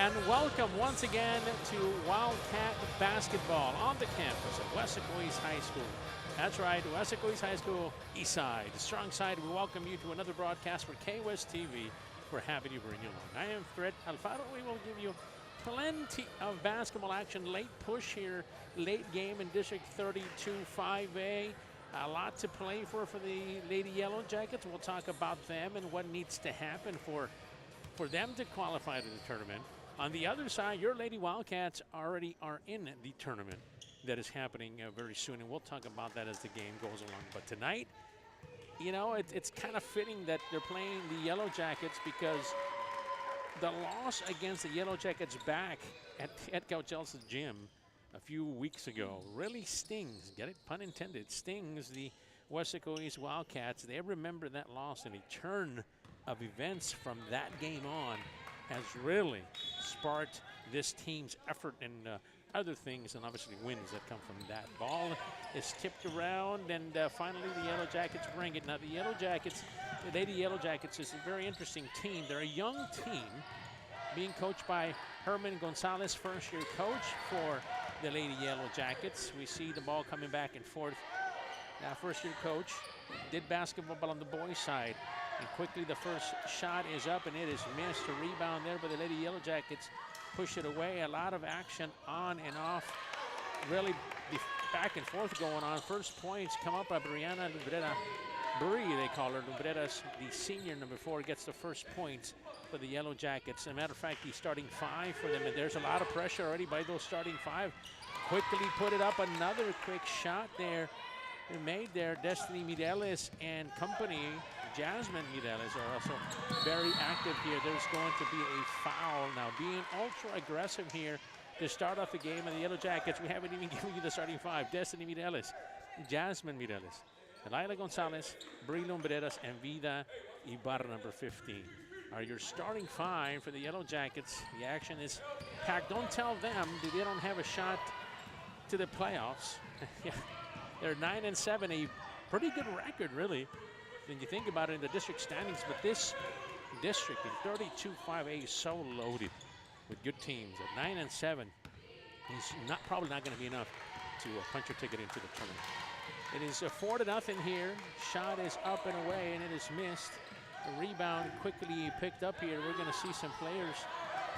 And welcome once again to Wildcat basketball on the campus of Weslaco East High School. That's right, Weslaco East High School, East Side, the strong side. We welcome you to another broadcast for KWES TV. We're happy to bring you along. I am Fred Alfaro. We will give you plenty of basketball action. Late push here, late game in District 32 5A. A lot to play for the Lady Yellowjackets. We'll talk about them and what needs to happen for them to qualify to the tournament. On the other side, your Lady Wildcats already are in the tournament that is happening very soon, and we'll talk about that as the game goes along. But tonight, you know, it's kind of fitting that they're playing the Yellowjackets because the loss against the Yellowjackets back at Edcouch-Elsa gym a few weeks ago really stings, get it, pun intended, stings the Weslaco East Wildcats. They remember that loss, and a turn of events from that game on has really sparked this team's effort and other things, and obviously wins that come from that. Ball is tipped around, and finally the Yellowjackets bring it. Now the Yellowjackets, the Lady Yellowjackets is a very interesting team. They're a young team being coached by Herman Gonzalez, first-year coach for the Lady Yellowjackets. We see the ball coming back and forth. Now first-year coach did basketball on the boys' side. And quickly the first shot is up and it is missed. A rebound there, but the Lady Yellowjackets push it away. A lot of action on and off. Really back and forth going on. First points come up by Brianna Lubrera. Brie, they call her. Lubrera's the senior, number 4, gets the first points for the Yellowjackets. As a matter of fact, the starting 5 for them. And there's a lot of pressure already by those starting 5. Quickly put it up. Another quick shot there. They're made there. Destiny Mireles and company, Jasmine Mireles, are also very active here. There's going to be a foul now. Being ultra aggressive here to start off the game of the Yellowjackets. We haven't even given you the starting 5. Destiny Mireles, Jasmine Mireles, Delilah Gonzalez, Brie Lumbreras, and Vida Ibarra, number 15, are your starting 5 for the Yellowjackets. The action is packed. Don't tell them that they don't have a shot to the playoffs. Yeah. They're 9-7, a pretty good record, really, when you think about it in the district standings. But this district in 32-5A is so loaded with good teams. At 9-7, he's probably not going to be enough to punch your ticket into the tournament. It is 4-0 here. Shot is up and away, and it is missed. A rebound quickly picked up here. We're going to see some players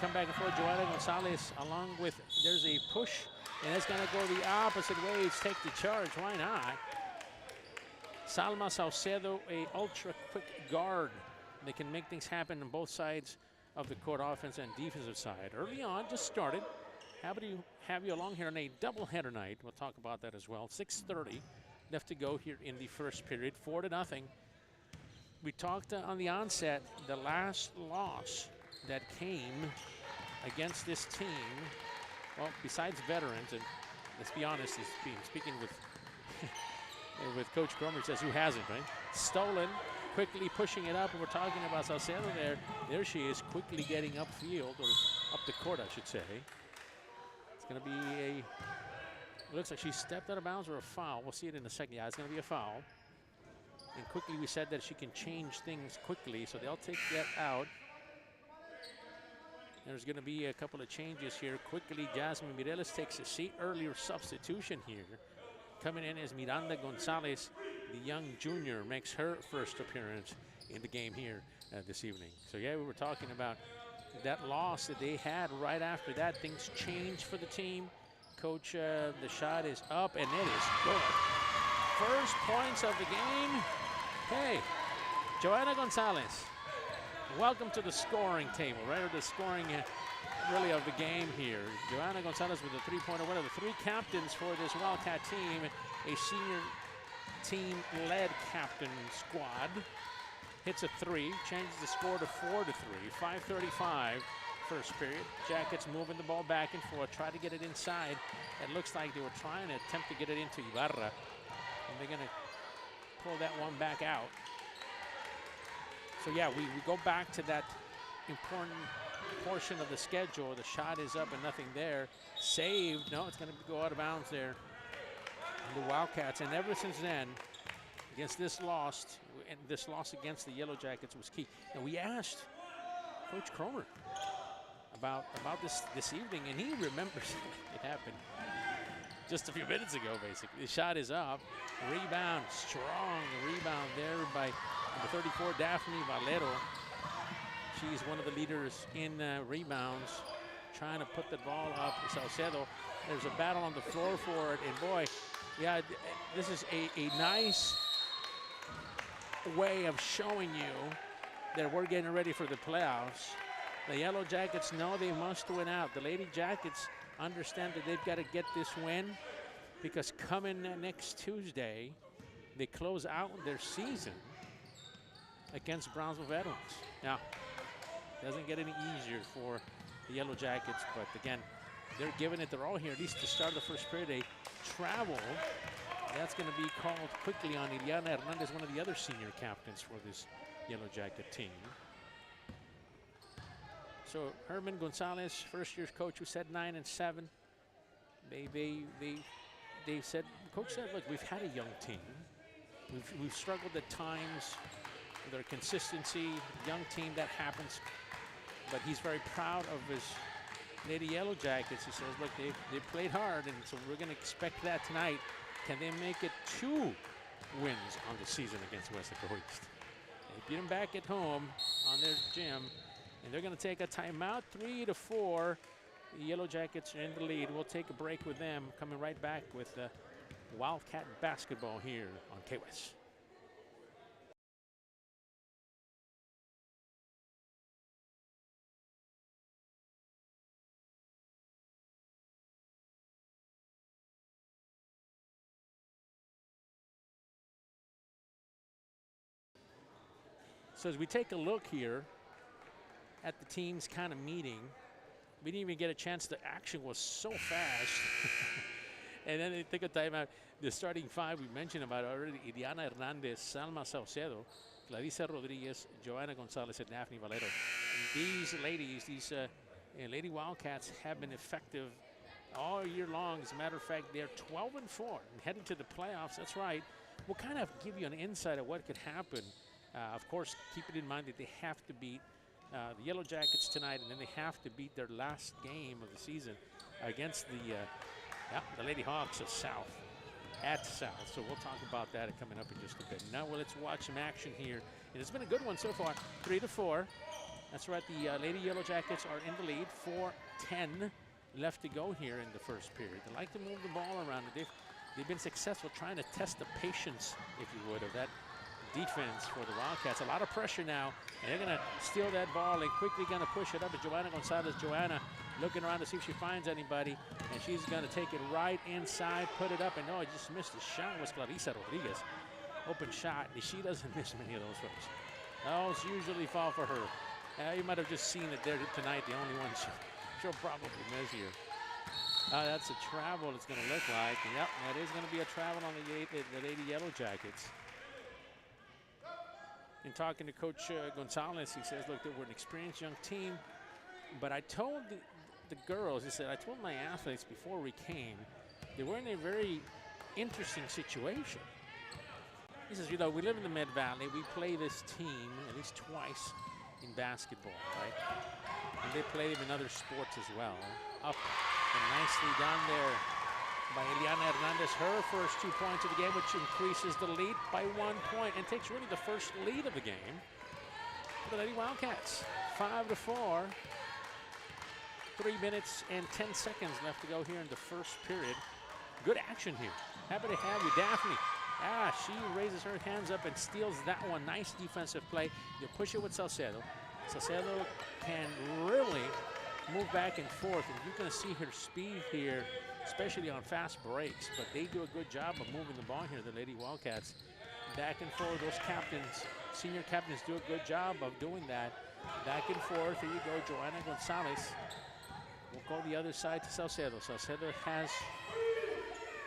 come back and forth. Joanna Gonzalez, along with, there's a push. And it's going to go the opposite way. It's take the charge. Why not? Salma Saucedo, a ultra quick guard. They can make things happen on both sides of the court, offense and defensive side. Early on, just started. Happy to have you along here on a doubleheader night. We'll talk about that as well. 6:30 left to go here in the first period. 4-0. We talked on the onset, the last loss that came against this team. Well, besides veterans, and let's be honest, speaking with with Coach Cromer, says who hasn't, right? Stolen, quickly pushing it up, and we're talking about Salcedo there. There she is, quickly getting upfield, or up the court, I should say. It's going to be it looks like she stepped out of bounds or a foul. We'll see it in a second. Yeah, it's going to be a foul. And quickly we said that she can change things quickly, so they'll take that out. There's going to be a couple of changes here. Quickly, Jasmine Mireles takes a seat. Earlier substitution here. Coming in is Miranda Gonzalez, the young junior, makes her first appearance in the game here this evening. So yeah, we were talking about that loss that they had. Right after that, things changed for the team. Coach, the shot is up, and it is good. First points of the game. Hey, Joanna Gonzalez. Welcome to the scoring table, right? Or the scoring really of the game here. Joanna Gonzalez with a three-pointer. One of the 3 captains for this Wildcat team. A senior team-led captain squad. Hits a 3, changes the score to 4-3. 5:35 first period. Jackets moving the ball back and forth. Try to get it inside. It looks like they were trying to attempt to get it into Ibarra. And they're going to pull that one back out. So yeah, we go back to that important portion of the schedule. The shot is up and nothing there. Saved. No, it's going to go out of bounds there. And the Wildcats, and ever since then, against this loss, and this loss against the Yellowjackets was key. And we asked Coach Cromer about this evening, and he remembers it happened just a few minutes ago, basically. The shot is up. Rebound, strong rebound there by number 34, Daphne Valero. She's one of the leaders in rebounds, trying to put the ball up. Salcedo, there's a battle on the floor for it, and boy, yeah, this is a nice way of showing you that we're getting ready for the playoffs. The Yellow Jackets know they must win out. The Lady Jackets understand that they've got to get this win, because coming next Tuesday, they close out their season against Brownsville Veterans. Now, it doesn't get any easier for the Yellow Jackets, but again, they're giving it their all here. At least to start the first period, they travel. That's going to be called quickly on Ileana Hernandez, one of the other senior captains for this Yellow Jacket team. So Herman Gonzalez, first year's coach, who said 9-7. They said, coach said, look, we've had a young team. We've struggled at times with our consistency. Young team, that happens. But he's very proud of his Lady Yellow Jackets. He says, look, they played hard, and so we're going to expect that tonight. Can they make it 2 wins on the season against Weslaco East? They beat them back at home on their gym, and they're going to take a timeout, 3-4. The Yellow Jackets are in the lead. We'll take a break with them, coming right back with Wildcat basketball here on KWES. So as we take a look here at the teams kind of meeting, we didn't even get a chance. The action was so fast. And then they take a timeout. The starting 5 we mentioned about already: Ileana Hernandez, Salma Saucedo, Clarissa Rodriguez, Joanna Gonzalez, and Daphne Valero. And these ladies, these Lady Wildcats, have been effective all year long. As a matter of fact, they're 12-4 and heading to the playoffs. That's right. We'll kind of give you an insight of what could happen. Of course, keep it in mind that they have to beat the Yellow Jackets tonight, and then they have to beat their last game of the season against the Lady Hawks of South, at South. So we'll talk about that coming up in just a bit. Now, well, let's watch some action here. And it's been a good one so far, 3-4. That's right, the Lady Yellow Jackets are in the lead, 4:10 left to go here in the first period. They like to move the ball around. They've been successful trying to test the patience, if you would, of that defense for the Wildcats. A lot of pressure now, and they're going to steal that ball and quickly going to push it up to Joanna Gonzalez. Joanna looking around to see if she finds anybody, and she's going to take it right inside, put it up, and no, it just missed the shot. Was Clarissa Rodriguez. Open shot, and she doesn't miss many of those folks. Those usually fall for her. You might have just seen it there tonight, the only one she'll probably miss here. That's a travel it's going to look like. And yep, that is going to be a travel on the Lady Yellow Jackets. In talking to Coach Gonzalez, he says, look, we're an experienced young team, but I told the girls, he said, I told my athletes before we came, they were in a very interesting situation. He says, you know, we live in the Mid-Valley. We play this team at least twice in basketball, right? And they play them in other sports as well. Up and nicely down there by Ileana Hernandez, her first 2 points of the game, which increases the lead by 1 point and takes really the first lead of the game for the Lady Wildcats. 5-4. 3 minutes and 10 seconds left to go here in the first period. Good action here. Happy to have you, Daphne. She raises her hands up and steals that one. Nice defensive play. You push it with Salcedo. Salcedo can really move back and forth, and you're going to see her speed here, especially on fast breaks, but they do a good job of moving the ball here, the Lady Wildcats. Back and forth, those captains, senior captains do a good job of doing that. Back and forth, here you go, Joanna Gonzalez. We'll go the other side to Salcedo. Salcedo has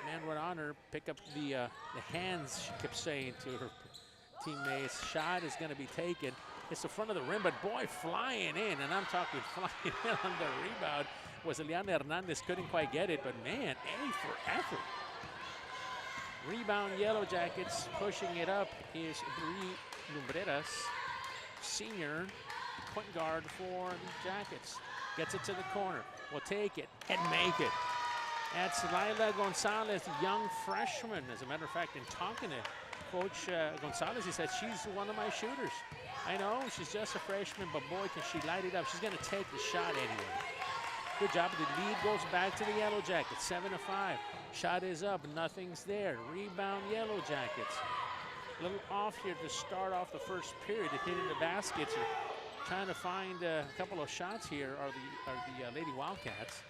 man right on her, pick up the hands, she kept saying to her teammates. Shot is going to be taken. It's the front of the rim, but boy, flying in, and I'm talking flying in on the rebound, was Ileana Hernandez. Couldn't quite get it, but man, A for effort. Rebound, Yellow Jackets. Pushing it up is Bri Lumbreras, senior point guard for the Jackets. Gets it to the corner. Will take it and make it. That's Lila Gonzalez, the young freshman. As a matter of fact, in talking to Coach Gonzalez, he said, she's one of my shooters. I know, she's just a freshman, but boy, can she light it up. She's going to take the shot anyway. Good job. The lead goes back to the Yellowjackets, 7-5. Shot is up, nothing's there. Rebound, Yellowjackets. A little off here to start off the first period. Hitting the baskets or trying to find a couple of shots here are the Lady Wildcats.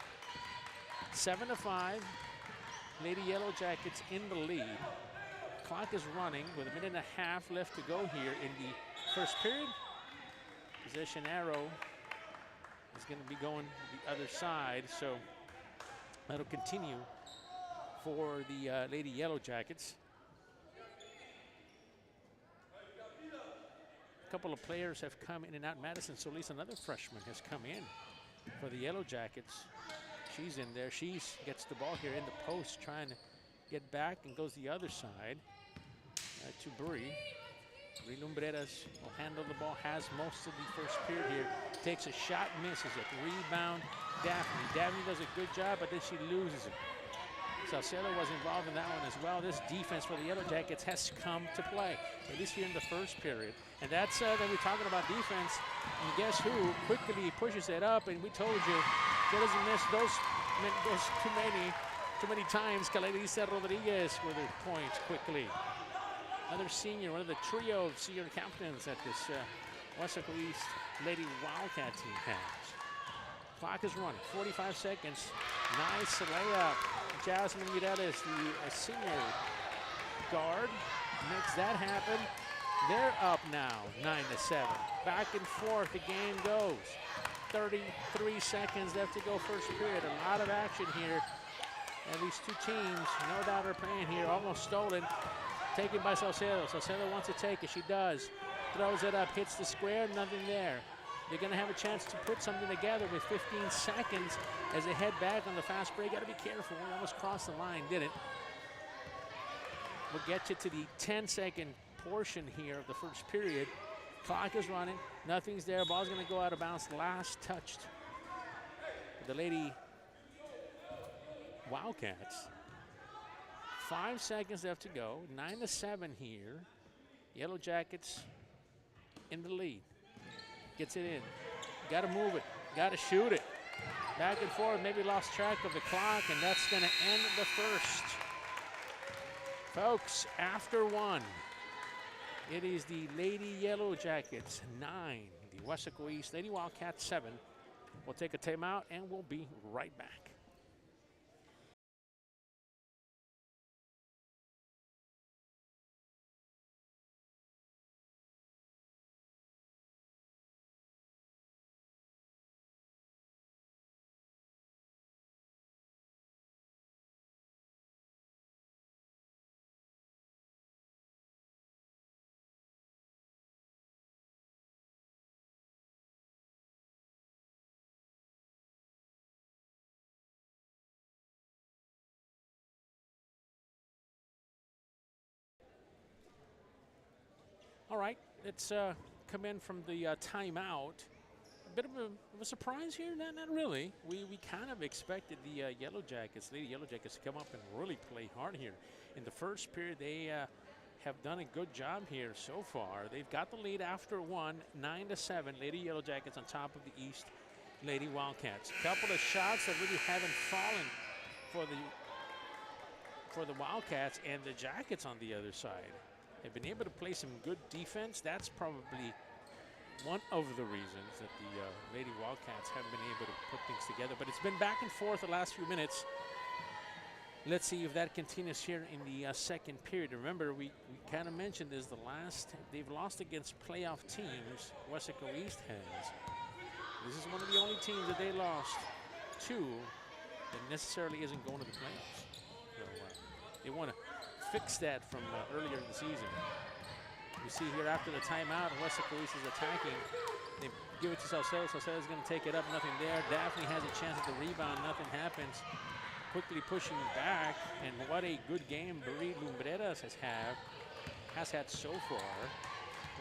7-5. Lady Yellowjackets in the lead. Clock is running with a minute and a half left to go here in the first period. Possession arrow is going to be going the other side, so that'll continue for the Lady Yellowjackets. A couple of players have come in and out. Madison Solis, another freshman, has come in for the Yellowjackets. She's in there. She gets the ball here in the post, trying to get back and goes the other side to Brie. Brie Lumbreras will handle the ball, has most of the first period here. Takes a shot, misses it. Rebound, Daphne. Daphne does a good job, but then she loses it. Salcedo was involved in that one as well. This defense for the Yellowjackets has come to play, at least here in the first period. And that's that we're talking about defense. And guess who quickly pushes it up? And we told you, she doesn't miss those too many times. Calerisa Rodriguez with her points quickly. Another senior, one of the trio of senior captains that this Weslaco East Lady Wildcat team has. Clock is running, 45 seconds. Nice layup. Jasmine Mireles, the senior guard, makes that happen. They're up now, 9-7. Back and forth, the game goes. 33 seconds left to go first period. A lot of action here. And these two teams, no doubt, are playing here. Almost stolen. Taken by Salcedo. Salcedo wants to take it. She does. Throws it up, hits the square, nothing there. They're going to have a chance to put something together with 15 seconds as they head back on the fast break. Got to be careful. We almost crossed the line, didn't. We'll get you to the 10-second portion here of the first period. Clock is running. Nothing's there. Ball's going to go out of bounds. Last touched. The Lady Wildcats. 5 seconds left to go. 9-7 here. Yellowjackets in the lead. Gets it in. Got to move it. Got to shoot it. Back and forth. Maybe lost track of the clock, and that's going to end the first. Folks, after one, it is the Lady Yellowjackets 9, the Weslaco East Lady Wildcats 7. We'll take a timeout, and we'll be right back. All right, let's come in from the timeout. A bit of a surprise here? Not really. We kind of expected the Lady Yellowjackets to come up and really play hard here. In the first period, they have done a good job here so far. They've got the lead after one, 9-7. Lady Yellowjackets on top of the East Lady Wildcats. A couple of shots that really haven't fallen for the Wildcats, and the Jackets on the other side. They've been able to play some good defense. That's probably one of the reasons that the Lady Wildcats have been able to put things together. But it's been back and forth the last few minutes. Let's see if that continues here in the second period. Remember, we kind of mentioned this, they've lost against playoff teams. Weslaco East has. This is one of the only teams that they lost to that necessarily isn't going to the playoffs. So they want to fix that from earlier in the season. You see here after the timeout, Weslaco East is attacking. They give it to Salcedo. Salcedo's going to take it up, nothing there. Daphne has a chance at the rebound, nothing happens. Quickly pushing back, and what a good game Brie Lumbreras has had so far.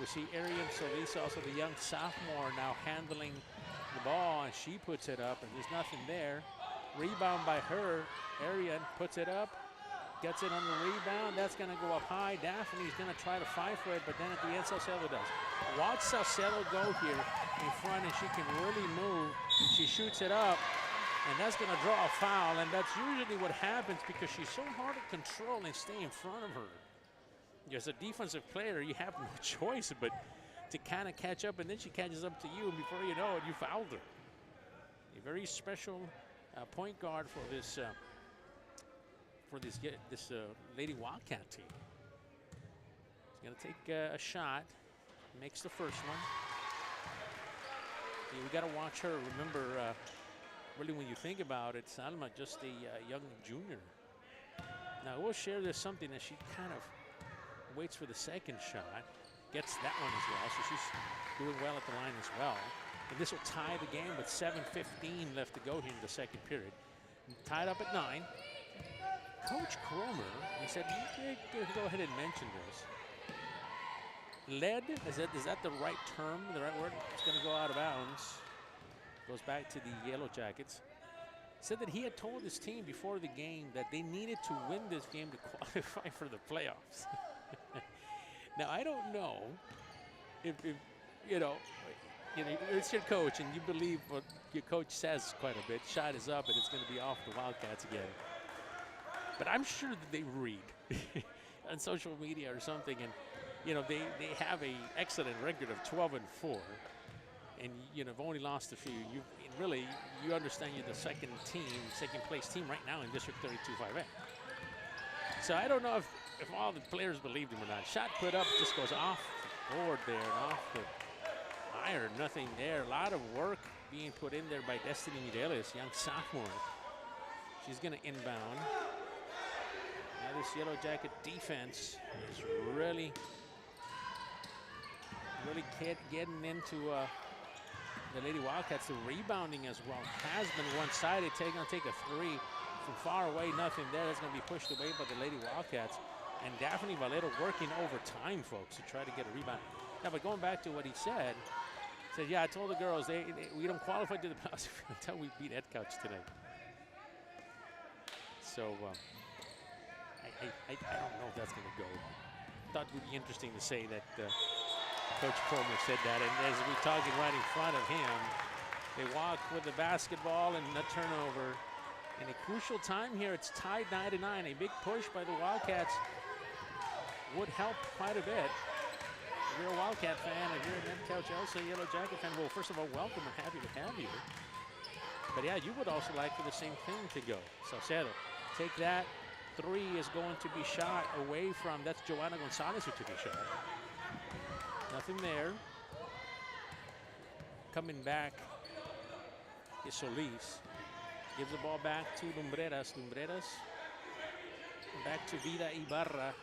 We see Arian Solis, also the young sophomore, now handling the ball, and she puts it up, and there's nothing there. Rebound by her. Arian puts it up, gets it on the rebound. That's going to go up high. Daphne's going to try to fight for it, but then at the end, Salcedo does. Watch Salcedo go here in front, and she can really move. She shoots it up, and that's going to draw a foul, and that's usually what happens because she's so hard to control and stay in front of her. As a defensive player, you have no choice but to kind of catch up, and then she catches up to you, and before you know it, you fouled her. A very special point guard for this Lady Wildcat team. She's going to take a shot, makes the first one. Yeah, we got to watch her. Remember, really, when you think about it, Salma just a young junior. Now, we'll share this something that she kind of waits for the second shot, gets that one as well, so she's doing well at the line as well. And this will tie the game with 7:15 left to go here in the second period. Tied up at 9. Coach Cromer, he said, you go ahead and mention this. Led, is that the right term, the right word? It's going to go out of bounds. Goes back to the Yellowjackets. Said that he had told his team before the game that they needed to win this game to qualify for the playoffs. Now, I don't know if it's your coach and you believe what your coach says quite a bit. Shot is up and it's going to be off the Wildcats again. But I'm sure that they read on social media or something, and they have a excellent record of 12-4, and have only lost a few. You understand you're the second place team right now in District 32-5A. So I don't know if all the players believed him or not. Shot put up, just goes off the board there and off the iron. Nothing there. A lot of work being put in there by Destiny Mireles, young sophomore. She's going to inbound. Now this Yellowjacket defense is really getting into the Lady Wildcats. The rebounding as well has been one-sided. Take a three from far away. Nothing there. That's going to be pushed away by the Lady Wildcats. And Daphne Valero working overtime, folks, to try to get a rebound. Yeah, but going back to what he said, yeah, I told the girls we don't qualify to the playoffs until we beat Edcouch today. So I don't know if that's going to go. Thought it would be interesting to say that Coach Cromer said that, and as we're talking right in front of him, they walk with the basketball and a turnover. In a crucial time here, it's tied 9-9. A big push by the Wildcats would help quite a bit. If you're a Wildcat fan, if you're an Edcouch-Elsa Yellowjacket fan, well, first of all, welcome and happy to have you. But yeah, you would also like for the same thing to go. Salcedo, take that. Three is going to be shot away from, that's Joanna Gonzalez who took a shot. Nothing there. Coming back is Solis. Gives the ball back to Lumbreras. Back to Vida Ibarra.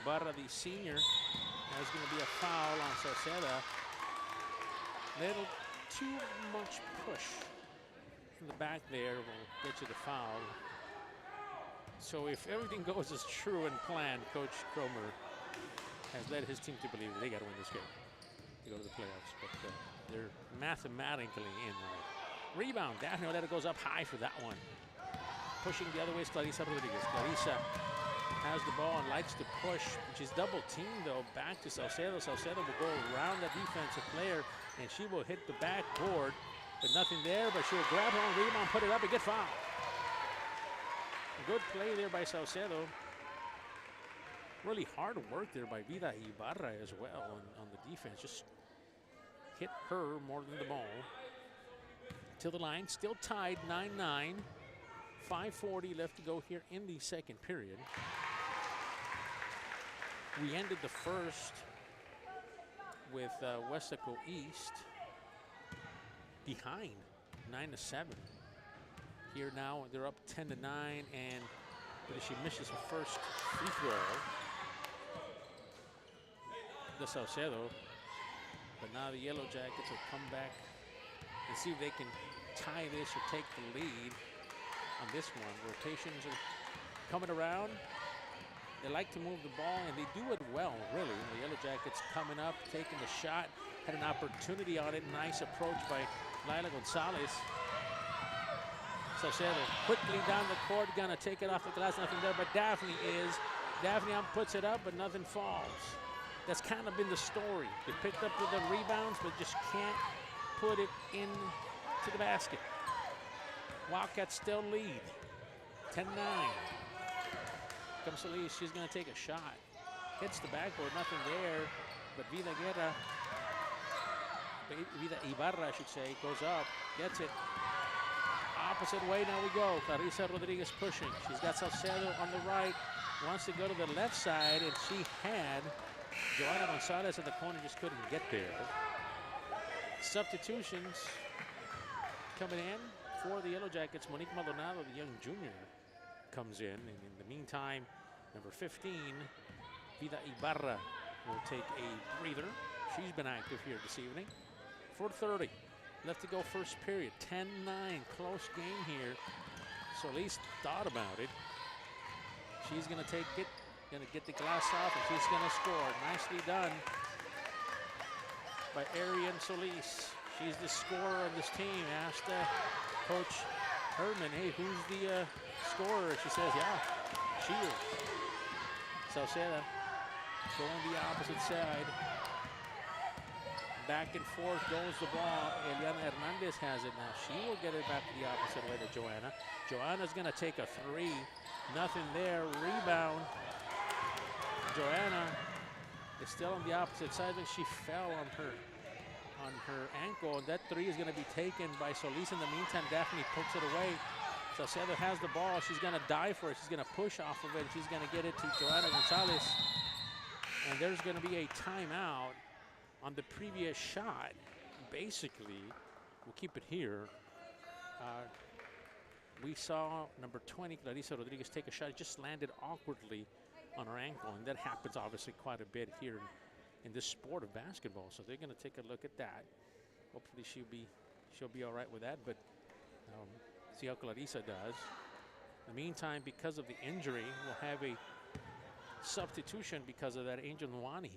Ibarra, the senior. There's going to be a foul on Salcedo. Little too much push in the back there will get you the foul. So if everything goes as true and planned, Coach Cromer has led his team to believe that they got to win this game to go to the playoffs. But they're mathematically in there. Rebound, Daphne Valero goes up high for that one. Pushing the other way is Clarissa Rodriguez. Clarissa has the ball and likes to push. She's double teamed though, back to Salcedo. Salcedo will go around that defensive player and she will hit the backboard, but nothing there, but she'll grab her own rebound, put it up and get fouled. Good play there by Salcedo. Really hard work there by Vida Ibarra as well on the defense. Just hit her more than the ball. To the line, still tied 9-9. 5:40 left to go here in the second period. We ended the first with Weslaco East behind 9-7. Here now they're up 10-9, and she misses her first free throw. The Salcedo, but now the Yellowjackets will come back and see if they can tie this or take the lead on this one. Rotations are coming around. They like to move the ball, and they do it well, really. The Yellowjackets coming up, taking the shot, had an opportunity on it. Nice approach by Laila Gonzalez. Saucedo quickly down the court, gonna take it off the glass, nothing there, but Daphne puts it up, but nothing falls. That's kind of been the story. They picked up the rebounds, but just can't put it into the basket. Wildcats still lead, 10-9. Comes Solis, she's gonna take a shot. Hits the backboard, nothing there, but Vida Ibarra, I should say, goes up, gets it. Opposite way, now we go. Clarissa Rodriguez pushing. She's got Salcedo on the right, wants to go to the left side, and she had Joanna Gonzalez at the corner, just couldn't get there. Substitutions coming in for the Yellowjackets. Monique Maldonado, the young junior, comes in. And in the meantime, number 15, Vida Ibarra, will take a breather. She's been active here this evening. 4:30 left to go first period. 10-9, close game here. Solis thought about it. She's gonna take it, gonna get the glass off, and she's gonna score. Nicely done by Arian Solis. She's the scorer of this team. Asked Coach Herman, hey, who's the scorer? She says, yeah, she is. Sauceda going the opposite side. Back and forth goes the ball. Eliana Hernandez has it now. She will get it back to the opposite way to Joanna. Joanna's gonna take a three. Nothing there. Rebound. Joanna is still on the opposite side, but she fell on her ankle, and that three is gonna be taken by Solis. In the meantime, Daphne pokes it away. Saucedo has the ball. She's gonna dive for it. She's gonna push off of it. She's gonna get it to Joanna Gonzalez. And there's gonna be a timeout on the previous shot. Basically, we'll keep it here. We saw number 20, Clarissa Rodriguez, take a shot. It just landed awkwardly on her ankle, and that happens obviously quite a bit here in this sport of basketball. So they're gonna take a look at that. Hopefully she'll be all right with that, but see how Clarissa does. In the meantime, because of the injury, we'll have a substitution because of that. Angel Nwani,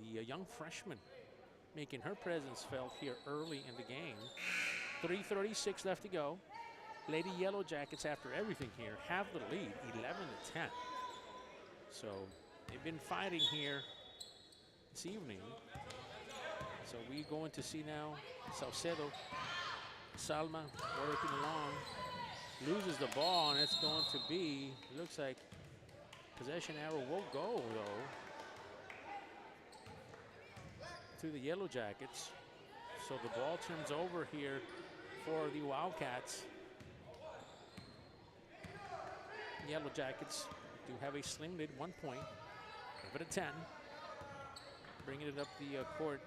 the young freshman, making her presence felt here early in the game. 3:36 left to go. Lady Yellowjackets, after everything here, have the lead, 11-10. So they've been fighting here this evening. So we're going to see now Saucedo, Salma working along, loses the ball, and it's going to be, looks like possession arrow will go though to the Yellowjackets. So the ball turns over here for the Wildcats. Yellowjackets do have a slim lead, 1 point, 11-10. Bringing it up the court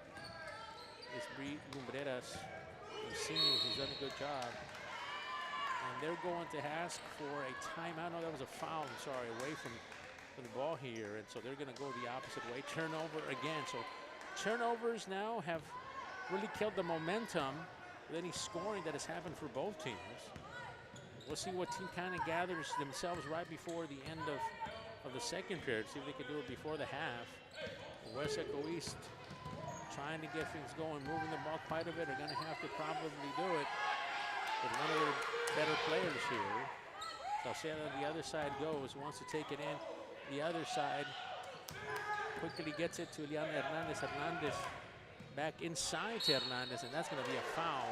is Bri Lumbreras, the senior, who's done a good job. And they're going to ask for a timeout. No, that was a foul, I'm sorry, away from the ball here. And so they're going to go the opposite way. Turnover again. So turnovers now have really killed the momentum with any scoring that has happened for both teams. We'll see what team kind of gathers themselves right before the end of the second period. See if they can do it before the half. Weslaco East trying to get things going, moving the ball quite a bit. Are going to have to probably do it with one of their better players here. Saucedo on the other side goes, wants to take it in. The other side quickly gets it to Eliana Hernandez. Hernandez back inside to Hernandez, and that's going to be a foul.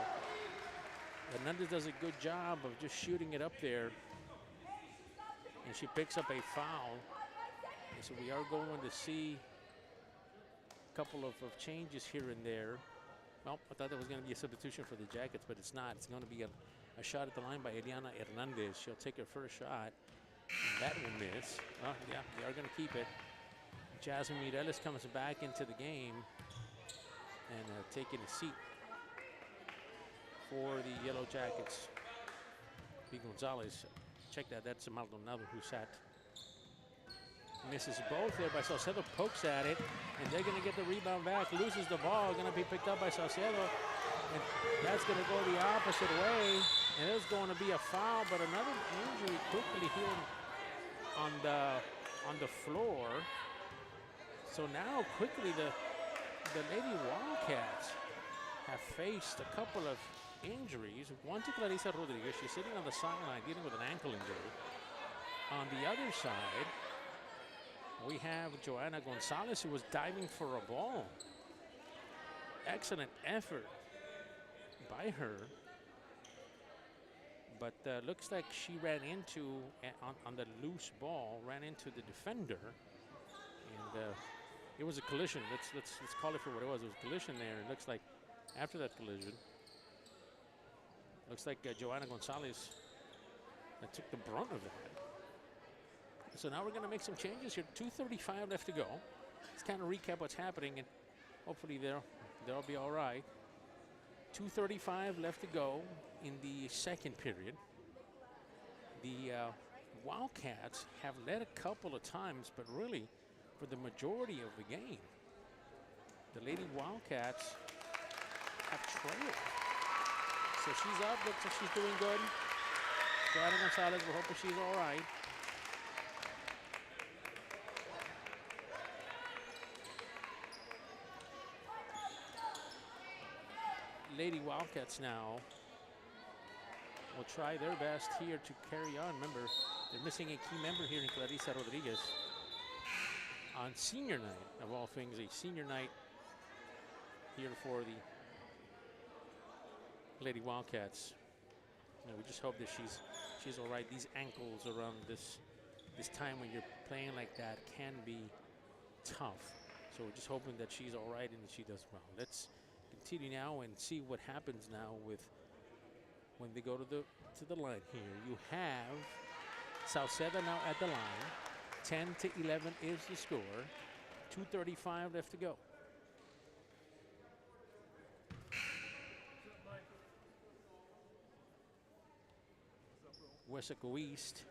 Hernandez does a good job of just shooting it up there, and she picks up a foul. And so we are going to see a couple of changes here and there. Well, I thought that was going to be a substitution for the Jackets, but it's not. It's going to be a shot at the line by Eliana Hernandez. She'll take her first shot, and that will miss. Well, yeah, they are going to keep it. Jasmine Mireles comes back into the game and taking a seat for the Yellowjackets. B. Gonzalez, check that, that's Maldonado who sat. Misses both there by Saucedo, pokes at it, and they're gonna get the rebound back, loses the ball, gonna be picked up by Saucedo, and that's gonna go the opposite way, and there's going to be a foul, but another injury quickly here on the floor. So now quickly the Lady Wildcats have faced a couple of injuries. One to Clarissa Rodriguez. She's sitting on the sideline dealing with an ankle injury. On the other side, we have Joanna Gonzalez, who was diving for a ball. Excellent effort by her. But looks like she ran into, on the loose ball, ran into the defender. And it was a collision. Let's call it for what it was. It was a collision there. It looks like after that collision, looks like Joanna Gonzalez took the brunt of that. So now we're going to make some changes here. 2:35 left to go. Let's kind of recap what's happening, and hopefully they'll be all right. 2:35 left to go in the second period. The Wildcats have led a couple of times, but really for the majority of the game, the Lady Wildcats have trailed. So she's up. Looks like she's doing good. Joanna Gonzalez, we're hoping she's all right. Lady Wildcats now will try their best here to carry on. Remember, they're missing a key member here in Clarissa Rodriguez on senior night, of all things, a senior night here for the Lady Wildcats. And we just hope that she's all right. These ankles around this time when you're playing like that can be tough. So we're just hoping that she's all right and that she does well. Let's continue now and see what happens now with when they go to the line here. You have Sauceda now at the line. 10-11 is the score. 2:35 left to go. Weslaco East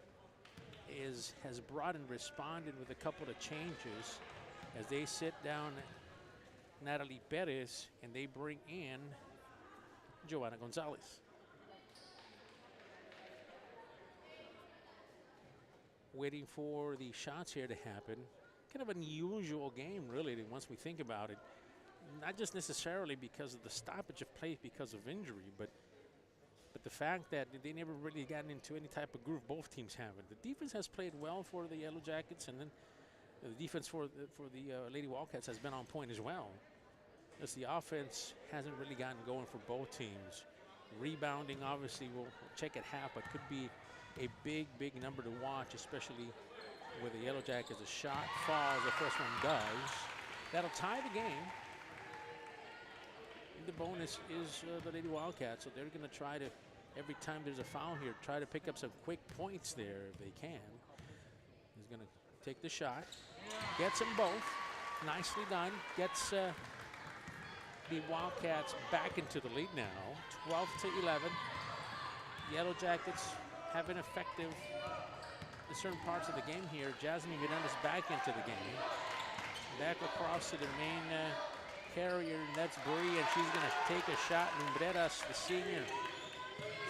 has brought and responded with a couple of changes as they sit down Natalie Perez and they bring in Joanna Gonzalez. Waiting for the shots here to happen. Kind of an unusual game, really, once we think about it. Not just necessarily because of the stoppage of play because of injury, but the fact that they never really gotten into any type of groove. Both teams haven't. The defense has played well for the Yellowjackets, and then the defense for the Lady Wildcats has been on point as well. As the offense hasn't really gotten going for both teams. Rebounding, obviously, we'll check at half, but could be a big number to watch, especially with the Yellowjackets. A shot falls, the first one does. That'll tie the game. The bonus is the Lady Wildcats, so they're going to try to, every time there's a foul here, try to pick up some quick points there if they can. He's going to take the shot, gets them both. Nicely done. Gets the Wildcats back into the lead now, 12-11. Yellowjackets have been effective in certain parts of the game here. Jasmine Miranda's back into the game. Back across to their main carrier, and that's Bree, and she's going to take a shot. Lumbreras, the senior,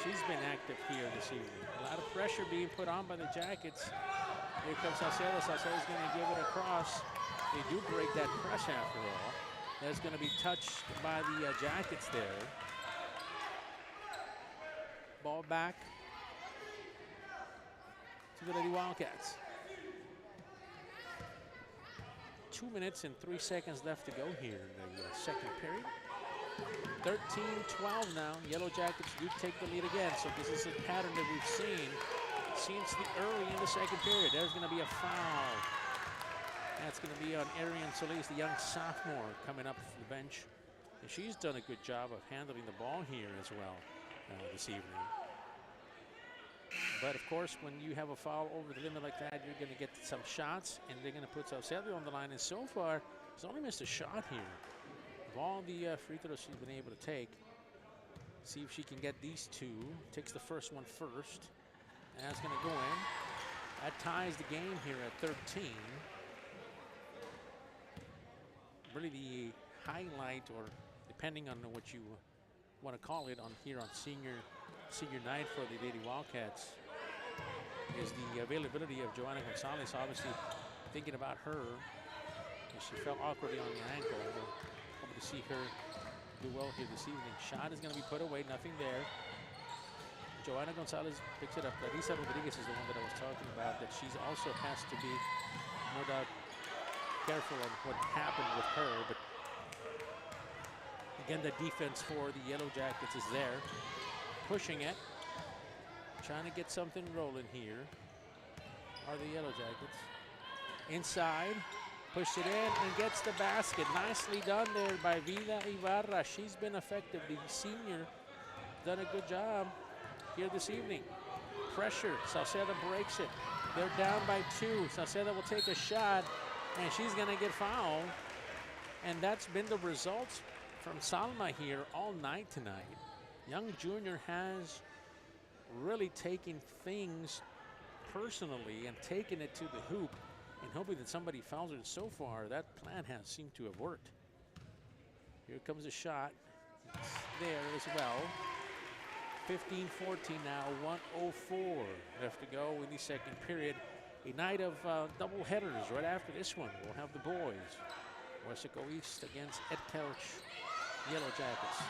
she's been active here this evening. A lot of pressure being put on by the Jackets. Here comes Sauceda. Sauceda's going to give it across. They do break that press after all. That's going to be touched by the Jackets there. Ball back to the Lady Wildcats. 2 minutes and 3 seconds left to go here in the second period. 13-12 now. Yellowjackets do take the lead again. So this is a pattern that we've seen since the early in the second period. There's going to be a foul. That's going to be on Ariane Solis, the young sophomore, coming up from the bench. And she's done a good job of handling the ball here as well this evening. But of course, when you have a foul over the limit like that, you're going to get some shots, and they're going to put Sauceda on the line. And so far, she's only missed a shot here. Of all the free throws she's been able to take, see if she can get these two. Takes the first one first, and that's going to go in. That ties the game here at 13. Really the highlight, or depending on what you want to call it, on here on senior night for the Lady Wildcats, is the availability of Joanna Gonzalez. Obviously thinking about her, she fell awkwardly on the ankle. We're hoping to see her do well here this evening. Shot is going to be put away, nothing there. Joanna Gonzalez picks it up. Larissa Rodriguez is the one that I was talking about, that she's also has to be, no doubt, careful on what happened with her. But again, the defense for the Yellowjackets is there, pushing it, trying to get something rolling here. Are the Yellowjackets inside? Push it in and gets the basket. Nicely done there by Vida Ibarra. She's been effective. The senior done a good job here this evening. Pressure. Salceda breaks it. They're down by 2. Salceda will take a shot, and she's going to get fouled. And that's been the result from Salma here all night tonight. Young junior has really taken things personally and taken it to the hoop, and hoping that somebody fouls her. So far, that plan has seemed to have worked. Here comes a shot. It's there as well. 15-14 now, 1:04 left to go in the second period. A night of double headers. Right after this one, we'll have the boys. Weslaco East against Edcouch Yellowjackets.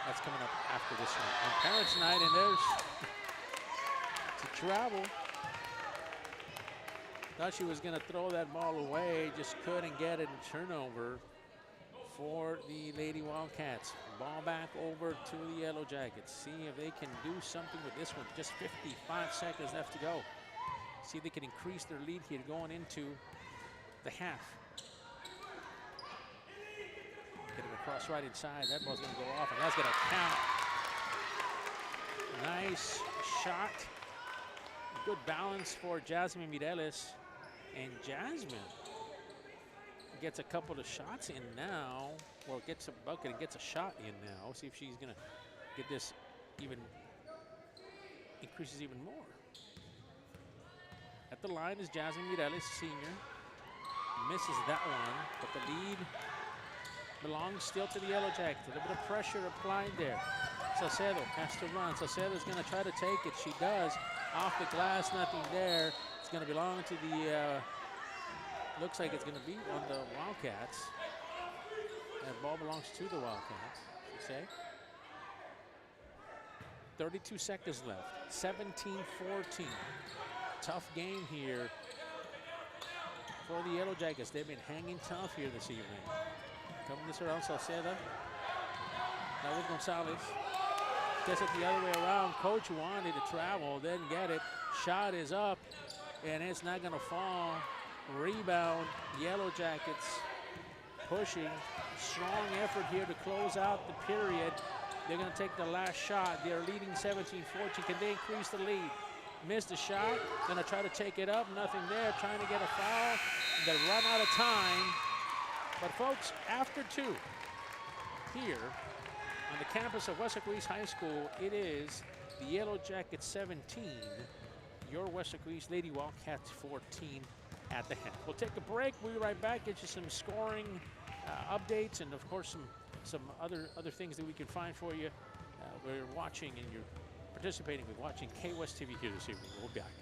That's coming up after this one. And Parents' Night, and there's to travel. Thought she was going to throw that ball away, just couldn't get it. In turnover for the Lady Wildcats. Ball back over to the Yellowjackets. See if they can do something with this one. Just 55 seconds left to go. See if they can increase their lead here going into the half. Get it across right inside. That ball's going to go off, and that's going to count. Nice shot. Good balance for Jasmine Mireles. And Jasmine gets a couple of shots in now. Well, gets a bucket and gets a shot in now. See if she's going to get this even, increases even more. At the line is Jasmine Mireles, senior. Misses that one, but the lead belongs still to the Yellowjackets. A little bit of pressure applied there. Salcedo has to run. Salcedo's going to try to take it. She does. Off the glass, nothing there. It's going to belong to the, looks like it's going to be on the Wildcats. That ball belongs to the Wildcats, you say. 32 seconds left. 17-14. Tough game here for the Yellowjackets. They've been hanging tough here this evening. Coming this around, Salceda. Now with Gonzalez. Gets it the other way around. Coach wanted to travel, didn't get it. Shot is up, and it's not going to fall. Rebound, Yellowjackets pushing. Strong effort here to close out the period. They're going to take the last shot. They're leading 17-14. Can they increase the lead? Missed the shot. Going to try to take it up. Nothing there. Trying to get a foul. They run out of time. But folks, after 2 here on the campus of Weslaco East High School, it is the Yellowjackets 17, your Weslaco East Lady Wildcats 14 at the half. We'll take a break. We'll be right back. Get you some scoring updates, and of course some other things that we can find for you. We're watching, and you're participating with watching KWES TV here this evening. We'll be back.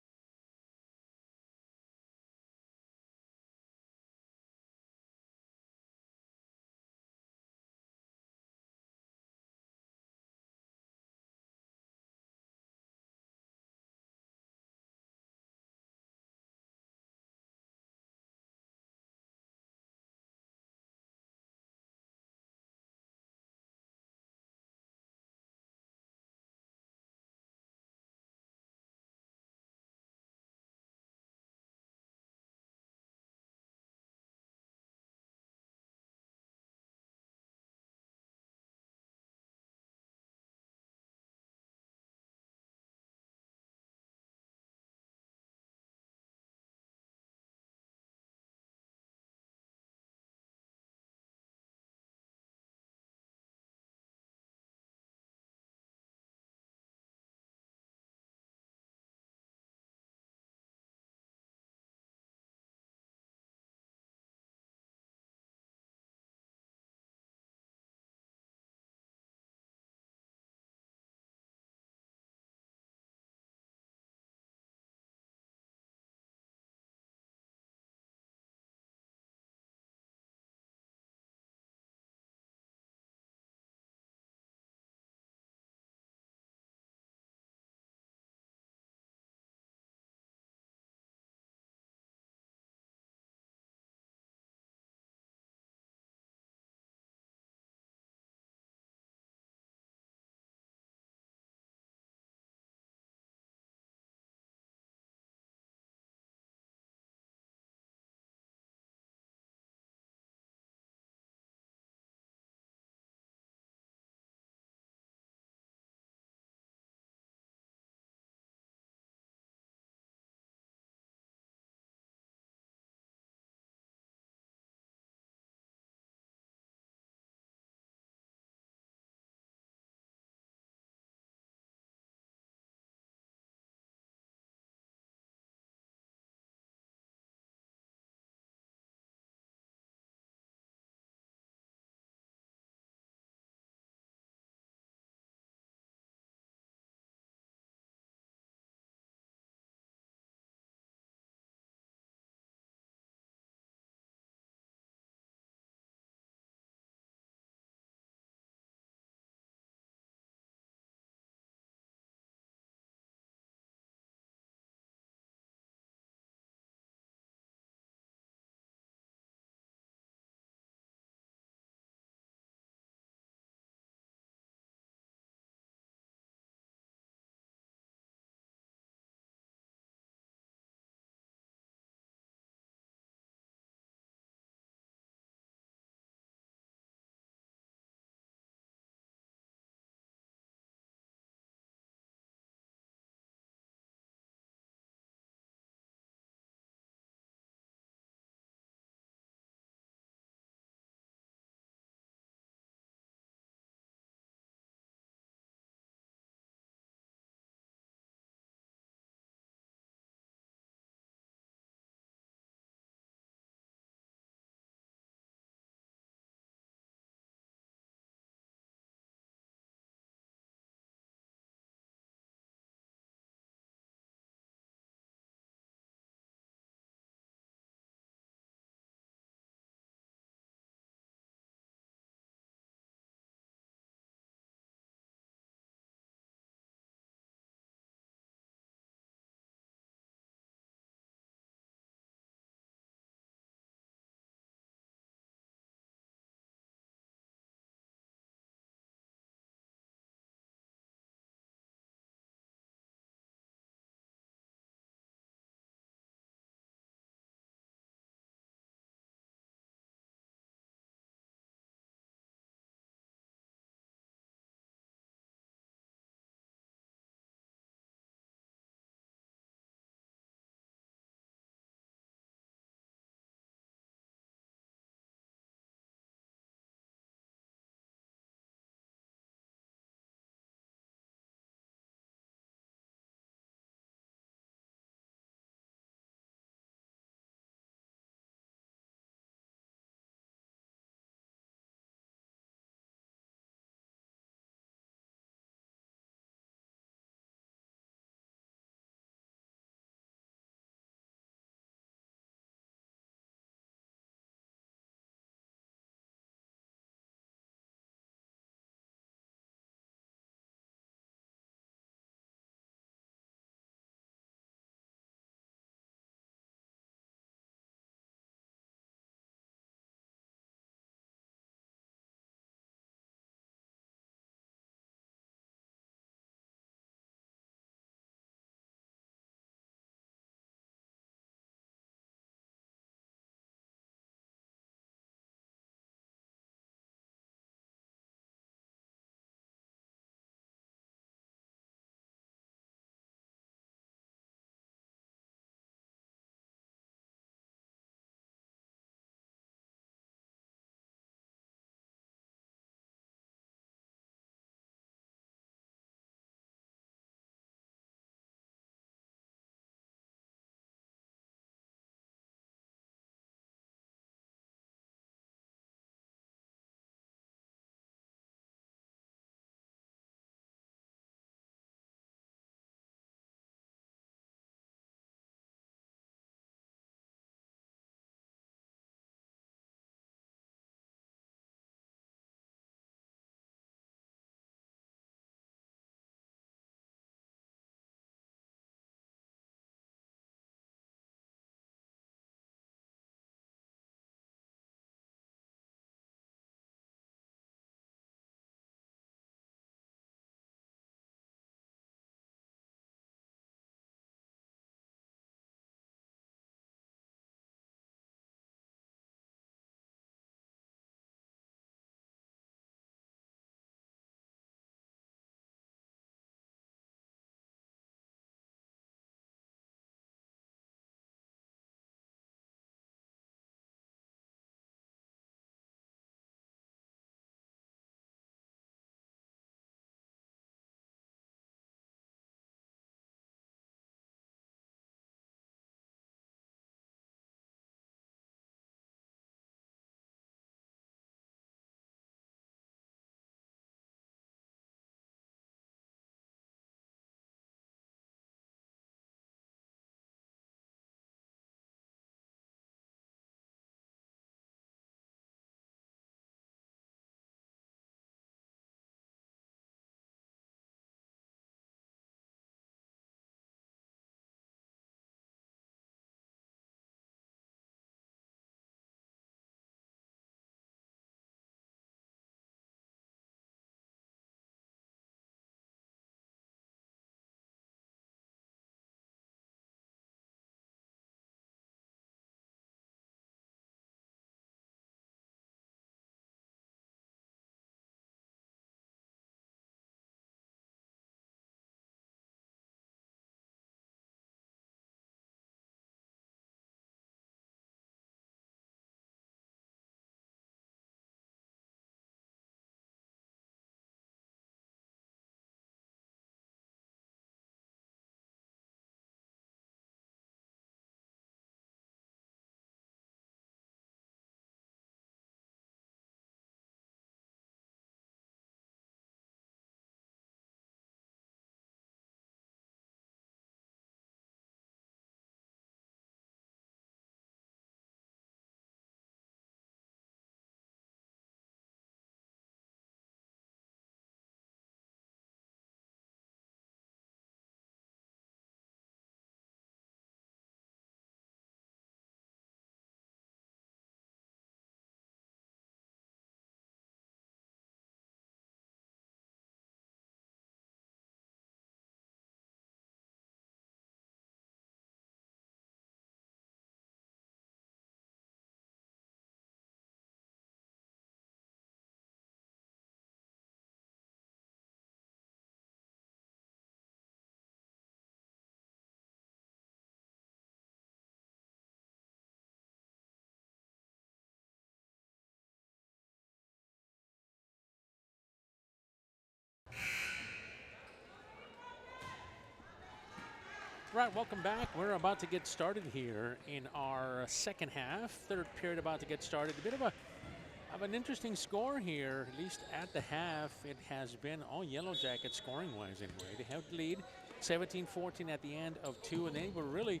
Right, welcome back. We're about to get started here in our second half. Third period about to get started. A bit of an interesting score here, at least at the half. It has been all Yellowjackets scoring-wise anyway. They have the lead, 17-14 at the end of 2, and they were really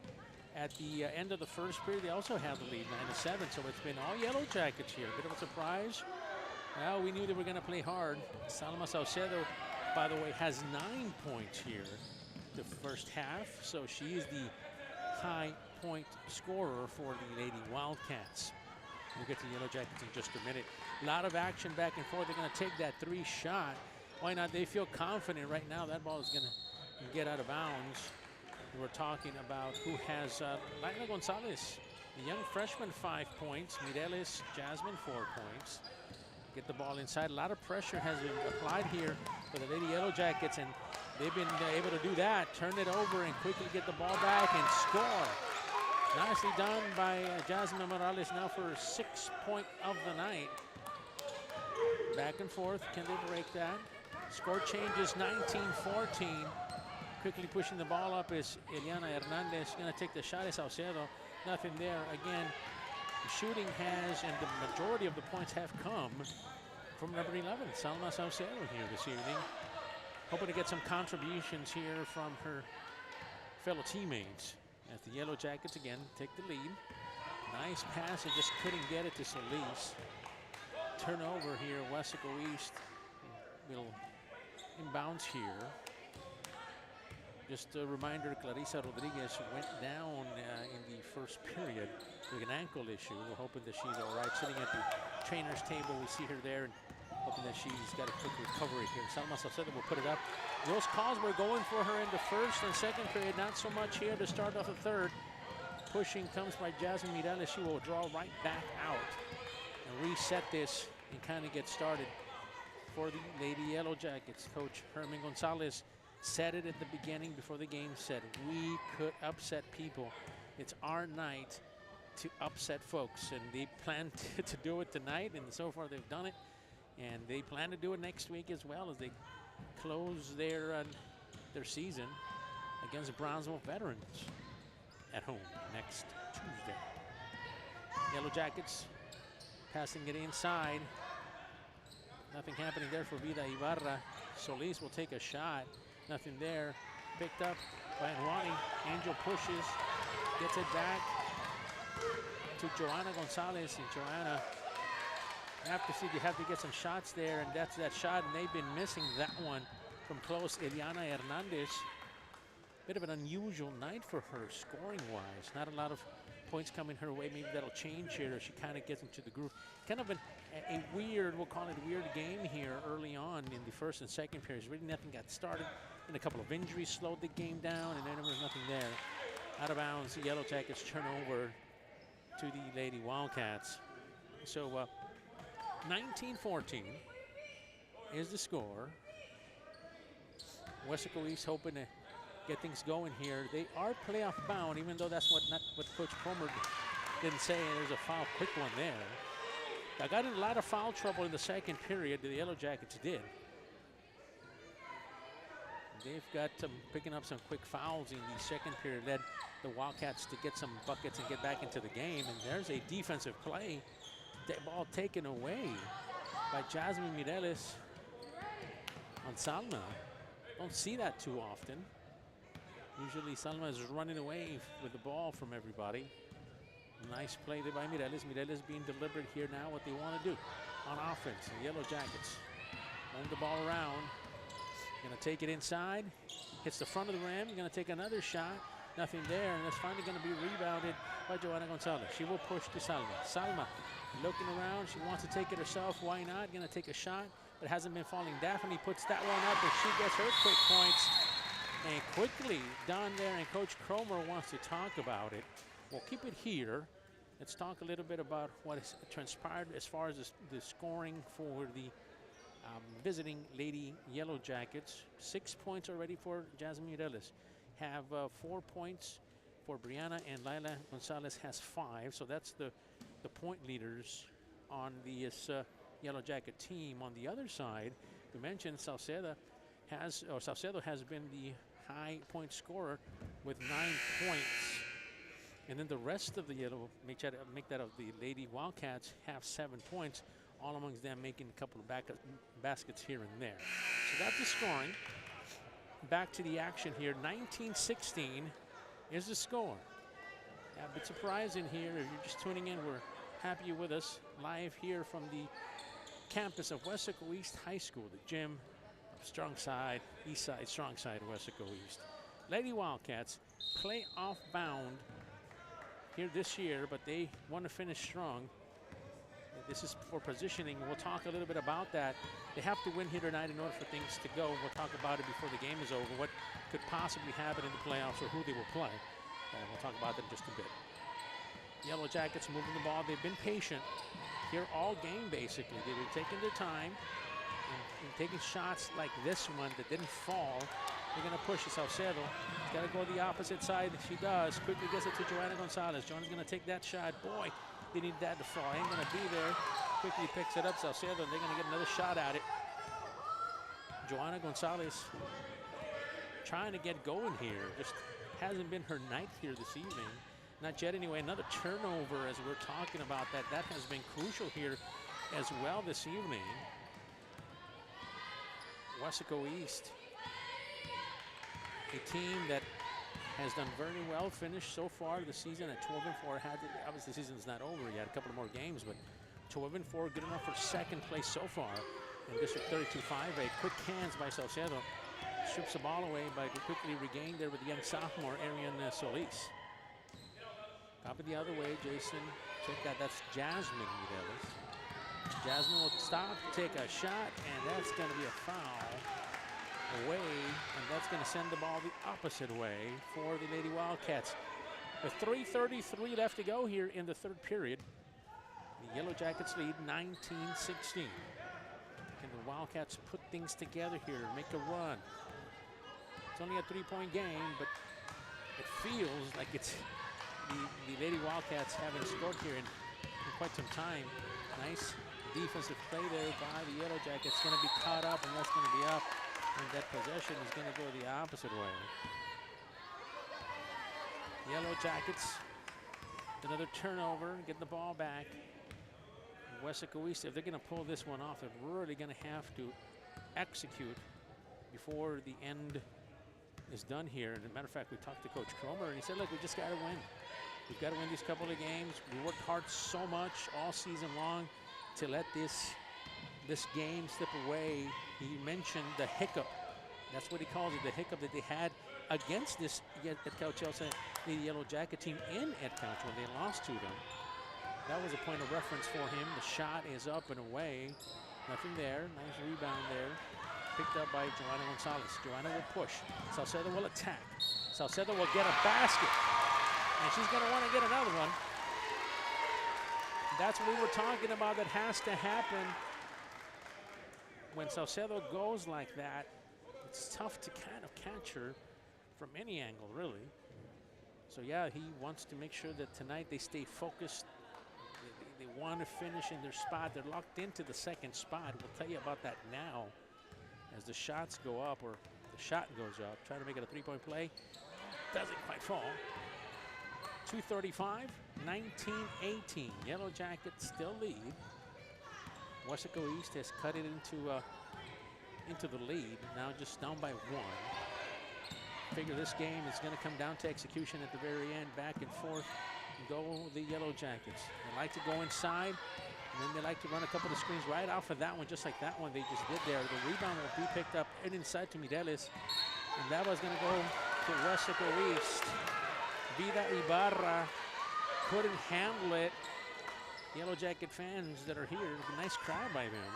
at the end of the first period. They also have the lead, 9-7. So it's been all Yellowjackets here. A bit of a surprise. Well, we knew they were going to play hard. Salma Saucedo, by the way, has 9 points here the first half, so she is the high point scorer for the Lady Wildcats. We'll get to the Yellowjackets in just a minute. A lot of action back and forth. They're going to take that 3 shot. Why not? They feel confident right now. That ball is going to get out of bounds. We're talking about who has Laila Gonzalez, the young freshman, 5 points. Mireles Jasmine, 4 points. Get the ball inside. A lot of pressure has been applied here for the Lady Yellowjackets, and they've been able to do that, turn it over and quickly get the ball back and score. Nicely done by Jasmine Morales now for 6th point of the night. Back and forth, can they break that? Score changes 19-14. Quickly pushing the ball up is Eliana Hernandez. Gonna take the shot, is Saucedo. Nothing there. Again, the shooting has, and the majority of the points have come from number 11, Salma Saucedo here this evening. Hoping to get some contributions here from her fellow teammates as the Yellowjackets again take the lead. Nice pass, and just couldn't get it to Solis. Turnover here, Weslaco East will inbounds here. Just a reminder, Clarissa Rodriguez went down in the first period with an ankle issue. We're hoping that she's all right. Sitting at the trainer's table, we see her there, and hoping that she's got a quick recovery here. Salma Saucedo will put it up. Those calls were going for her in the first and second period, not so much here to start off the third. Pushing comes by Jasmine Mireles. She will draw right back out and reset this and kind of get started for the Lady Yellowjackets. Coach Herman Gonzalez said it at the beginning before the game, said we could upset people. It's our night to upset folks, and they plan to do it tonight, and so far they've done it. And they plan to do it next week as well, as they close their season against the Brownsville Veterans at home next Tuesday. Yellowjackets passing it inside. Nothing happening there for Vida Ibarra. Solis will take a shot. Nothing there. Picked up by Anwani. Angel pushes, gets it back to Joanna Gonzalez, and Joanna, you have to get some shots there, and that's that shot, and they've been missing that one from close. Eliana Hernandez, bit of an unusual night for her scoring-wise. Not a lot of points coming her way. Maybe that'll change here as she kind of gets into the groove. Kind of a weird, we'll call it a weird game here early on in the first and second periods. Really nothing got started, and a couple of injuries slowed the game down, and then there was nothing there. Out of bounds, the Yellowjackets turn over to the Lady Wildcats. So 19-14 is the score. Weslaco East hoping to get things going here. They are playoff bound, even though that's not what Coach Cromer didn't say. There's a foul, quick one there. I got in a lot of foul trouble in the second period. The Yellowjackets did. They've got picking up some quick fouls in the second period, led the Wildcats to get some buckets and get back into the game. And there's a defensive play. That ball taken away by Jasmine Mireles on Salma. Don't see that too often. Usually Salma is running away with the ball from everybody. Nice play there by Mireles. Mireles being deliberate here now, what they want to do on offense. The Yellowjackets own the ball around. Gonna take it inside. Hits the front of the rim. Gonna take another shot. Nothing there, and it's finally gonna be rebounded by Joanna Gonzalez. She will push to Salma. Salma looking around. She wants to take it herself. Why not? Gonna take a shot, but hasn't been falling. Daphne puts that one up, and she gets her quick points. And quickly done there, and Coach Cromer wants to talk about it. We'll keep it here. Let's talk a little bit about what has transpired as far as the scoring for the visiting Lady Yellowjackets. 6 points already for Jasmine Mireles. Have 4 points for Brianna, and Laila Gonzalez has 5. So that's the point leaders on the Yellowjacket team. On the other side, we mentioned Saucedo has been the high point scorer with 9 points. And then the rest of the Yellow, make that of the Lady Wildcats, have 7 points, all amongst them making a couple of baskets here and there. So that's the scoring. Back to the action here. 19-16 is the score. Yeah, a bit surprising here. If you're just tuning in, we're happy you're with us live here from the campus of Weslaco East High School, the gym of Strong Side, East Side, Strong Side, Weslaco East. Lady Wildcats playoff bound here this year, but they want to finish strong. This is for positioning. We'll talk a little bit about that. They have to win here tonight in order for things to go. We'll talk about it before the game is over, what could possibly happen in the playoffs or who they will play. And we'll talk about that in just a bit. Yellowjackets moving the ball. They've been patient here all game, basically. They've been taking their time and taking shots like this one that didn't fall. They're going to push it. Salcedo got to go the opposite side. She does. Quickly gets it to Joanna Gonzalez. Joanna's going to take that shot. Boy, they need that to fall. Ain't going to be there. Quickly picks it up. Salcedo, and they're going to get another shot at it. Joanna Gonzalez trying to get going here. Just hasn't been her night here this evening. Not yet anyway. Another turnover as we're talking about that. That has been crucial here as well this evening. Weslaco East, a team that has done very well, finished so far the season at 12-4. Obviously, the season's not over yet, a couple more games, but 12-4, good enough for second place so far in District 32-5A. Quick hands by Salcedo. Strips the ball away by quickly regained there with the young sophomore, Arian Solis. Pop it the other way, Jason. Check that. That's Jasmine Mireles. Jasmine will stop, take a shot, and that's going to be a foul away, and that's going to send the ball the opposite way for the Lady Wildcats. With 3:33 left to go here in the third period, the Yellowjackets lead 19-16. Can the Wildcats put things together here, make a run? It's only a 3-point game, but it feels like it's the Lady Wildcats haven't scored here in quite some time. Nice defensive play there by the Yellowjackets. Going to be caught up, and that's going to be up. And that possession is going to go the opposite way. Yellowjackets, another turnover, get the ball back. Weslaco East, if they're going to pull this one off, they're really going to have to execute before the end is done here. And as a matter of fact, we talked to Coach Cromer, and he said, look, we just got to win. We've got to win these couple of games. We worked hard so much all season long to let this game slip away. He mentioned the hiccup. That's what he calls it, the hiccup that they had against this Edcouch-Elsa, the Yellow Jacket team in Edcouch when they lost to them. That was a point of reference for him. The shot is up and away. Nothing there. Nice rebound there. Picked up by Joanna Gonzalez. Joanna will push. Salcedo will attack. Salcedo will get a basket. And she's going to want to get another one. That's what we were talking about that has to happen. When Salcedo goes like that, it's tough to kind of catch her from any angle, really. So, yeah, he wants to make sure that tonight they stay focused. They want to finish in their spot. They're locked into the second spot. We'll tell you about that now as the shots go up, or the shot goes up. Trying to make it a three-point play. Doesn't quite fall. 2:35, 19-18. Yellow Jackets still lead. Weslaco East has cut it into the lead. Now just down by one. Figure this game is going to come down to execution at the very end. Back and forth go the Yellow Jackets. They like to go inside, and then they like to run a couple of screens right off of that one, just like that one they just did there. The rebound will be picked up and inside to Mireles, and that was going to go to Weslaco East. Vida Ibarra couldn't handle it. Yellow Jacket fans that are here, nice crowd by them,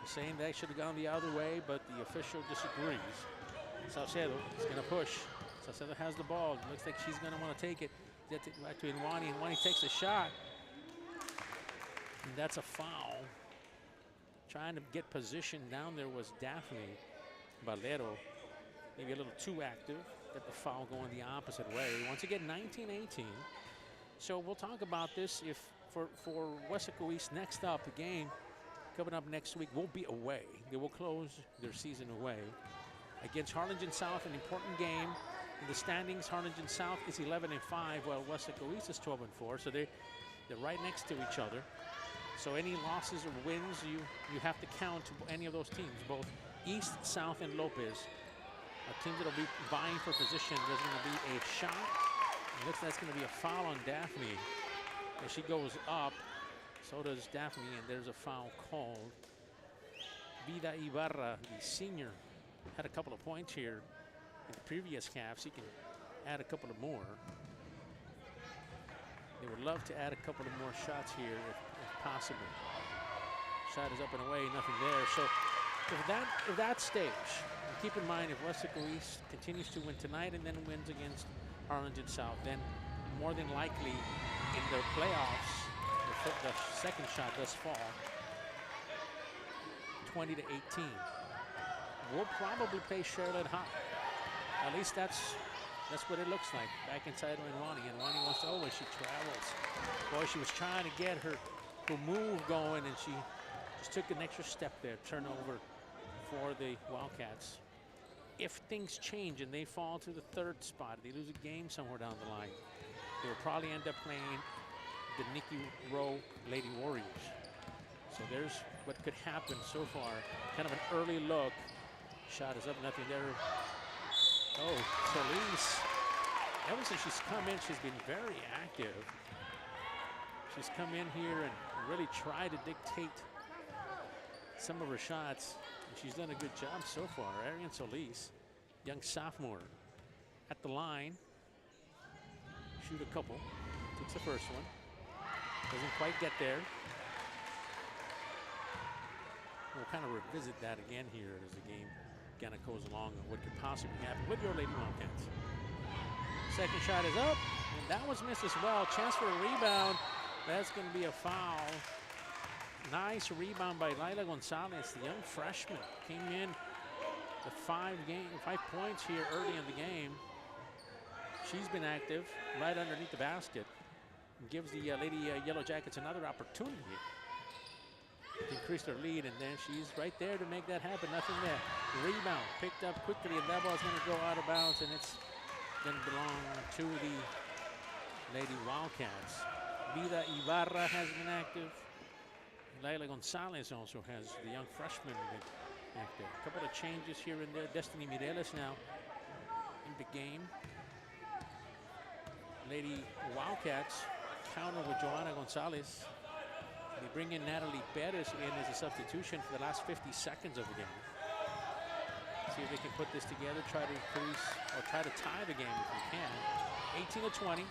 saying that should have gone the other way, but the official disagrees. Salcedo is going to push. Salcedo has the ball. It looks like she's going to want to take it. Get it back to Inwani. Inwani takes a shot. And that's a foul. Trying to get position down there was Daphne Valero. Maybe a little too active. Get the foul going the opposite way. Once again, 19-18. So we'll talk about this. If for Weslaco East, next up, the game coming up next week will be away. They will close their season away against Harlingen South, an important game. In the standings, Harlingen South is 11-5, while Weslaco East is 12-4. So they're right next to each other. So any losses or wins, you have to count any of those teams, both East, South, and Lopez. Teams that will be vying for position. There's going to be a shot. It looks like that's going to be a foul on Daphne. As she goes up, so does Daphne, and there's a foul called. Vida Ibarra, the senior, had a couple of points here in the previous halves. He can add a couple of more. They would love to add a couple of more shots here if possible. Shot is up and away, nothing there. So if that stage, keep in mind if Weslaco East continues to win tonight and then wins against Harlingen South, then more than likely in the playoffs, the second shot does fall. 20-18. We'll probably play Charlotte high. At least that's what it looks like. Back inside Wani, and Wani wants to, she travels. Boy, she was trying to get her move going, and she just took an extra step there. Turnover for the Wildcats. If things change and they fall to the third spot, they lose a game somewhere down the line, they will probably end up playing the Nikki Rowe Lady Warriors. So there's what could happen so far. Kind of an early look. Shot is up, nothing there. Oh, Solis. Ever since she's come in, she's been very active. She's come in here and really tried to dictate some of her shots. And she's done a good job so far. Arian Solis, young sophomore, at the line. Shoot a couple. Takes the first one. Doesn't quite get there. We'll kind of revisit that again here as the game kind of goes along and what could possibly happen with your Lady Wildcats. Second shot is up, and that was missed as well. Chance for a rebound. That's going to be a foul. Nice rebound by Lila Gonzalez, the young freshman. Came in the 5 points here early in the game. She's been active right underneath the basket. And gives the Lady Yellowjackets another opportunity to increase their lead, and then she's right there to make that happen. Nothing there. Rebound picked up quickly, and that ball's going to go out of bounds, and it's going to belong to the Lady Wildcats. Vida Ibarra has been active. Laila Gonzalez also has the young freshman been active. A couple of changes here and there. Destiny Mireles now in the game. Lady Wildcats counter with Joanna Gonzalez. They bring in Natalie Perez in as a substitution for the last 50 seconds of the game. See if they can put this together, try to increase, or try to tie the game if we can. 18-20,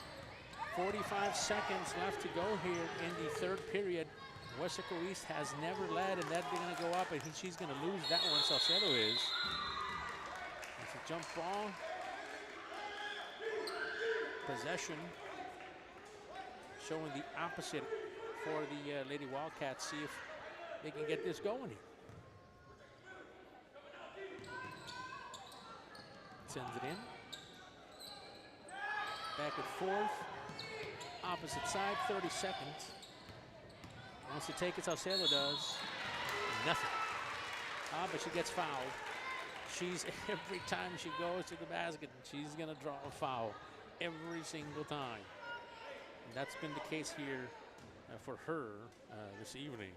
45 seconds left to go here in the third period. Weslaco East has never led, and that's going to go up. I think she's going to lose that one, Salcedo is. It's a jump ball. Possession. Showing the opposite for the Lady Wildcats. See if they can get this going here. Sends it in. Back and forth. Opposite side, 30 seconds. Wants to take it, Salcedo does. Nothing. But she gets fouled. Every time she goes to the basket, she's going to draw a foul. Every single time. And that's been the case here for her this evening.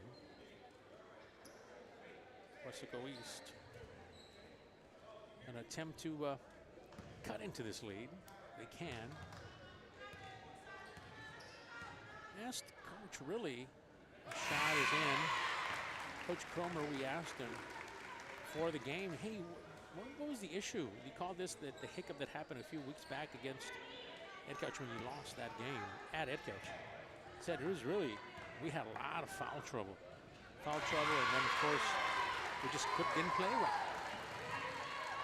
Weslaco East. An attempt to cut into this lead. They can. Asked Coach Riley. The shot is in. Coach Cromer, we asked him for the game, hey, what was the issue? He called this the hiccup that happened a few weeks back against Edcouch when we lost that game at Edcouch. He said it was really, we had a lot of foul trouble. And then of course, we just didn't play right.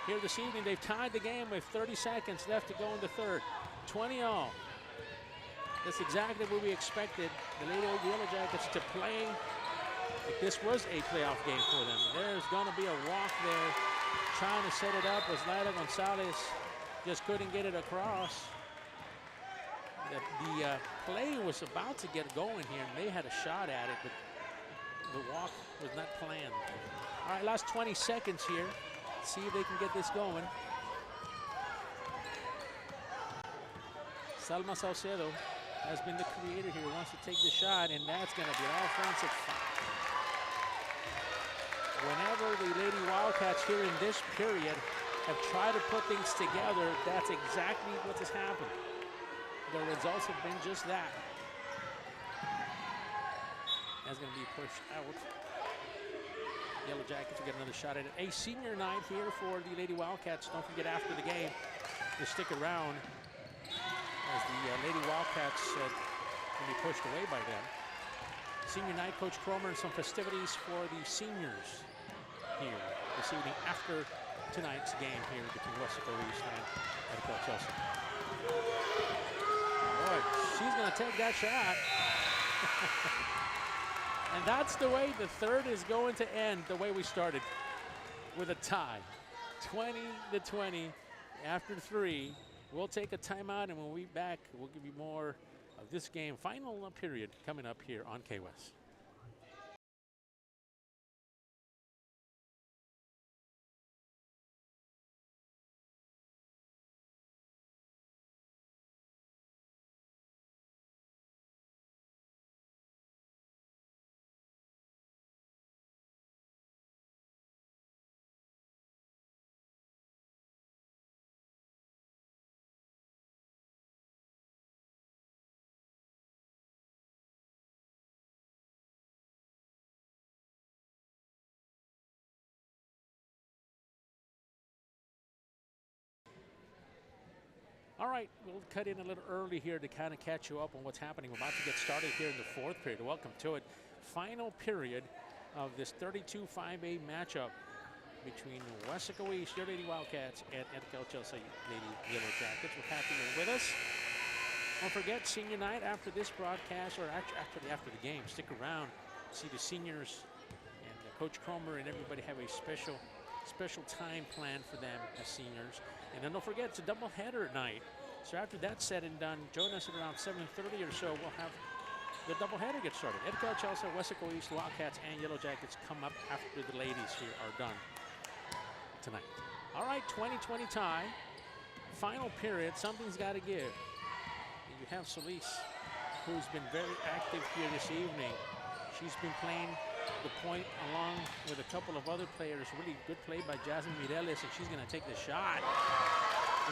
Here this evening, they've tied the game with 30 seconds left to go in the third. 20-all. That's exactly what we expected the Lady Yellowjackets to play. If this was a playoff game for them. There's going to be a walk there. Trying to set it up was Laila Gonzalez. Just couldn't get it across. The play was about to get going here, and they had a shot at it, but the walk was not planned. All right, last 20 seconds here. See if they can get this going. Salma Salcedo has been the creator here, wants to take the shot, and that's going to be an offensive foul. Whenever the Lady Wildcats here in this period have tried to put things together, that's exactly what has happened. The results have been just that. That's going to be pushed out. Yellowjackets will get another shot at it. A senior night here for the Lady Wildcats. Don't forget after the game to stick around, as the Lady Wildcats will be pushed away by them. Senior night, Coach Cromer, and some festivities for the seniors here this evening after tonight's game here between Weslaco East and Edcouch-Elsa. Boy, she's going to take that shot. And that's the way the third is going to end, the way we started, with a tie. 20-20 after 3. We'll take a timeout, and when we're back, we'll give you more of this game. Final period coming up here on KWES. All right, we'll cut in a little early here to kind of catch you up on what's happening. We're about to get started here in the fourth period. Welcome to it. Final period of this 32-5A matchup between Weslaco East, your Lady Wildcats, and Edcouch-Elsa Lady Yellowjackets. We're happy you're with us. Don't forget, senior night after this broadcast, or actually after the game. Stick around, see the seniors and Coach Cromer and everybody have a special time planned for them as seniors. And then don't forget, it's a doubleheader night. So after that's said and done, join us at around 7:30 or so. We'll have the doubleheader get started. Edcouch-Elsa, Weslaco East, Wildcats, and Yellowjackets come up after the ladies here are done tonight. All right, 20-20 tie. Final period, something's got to give. And you have Solis, who's been very active here this evening. She's been playing the point along with a couple of other players. Really good play by Jasmine Mireles, and she's going to take the shot.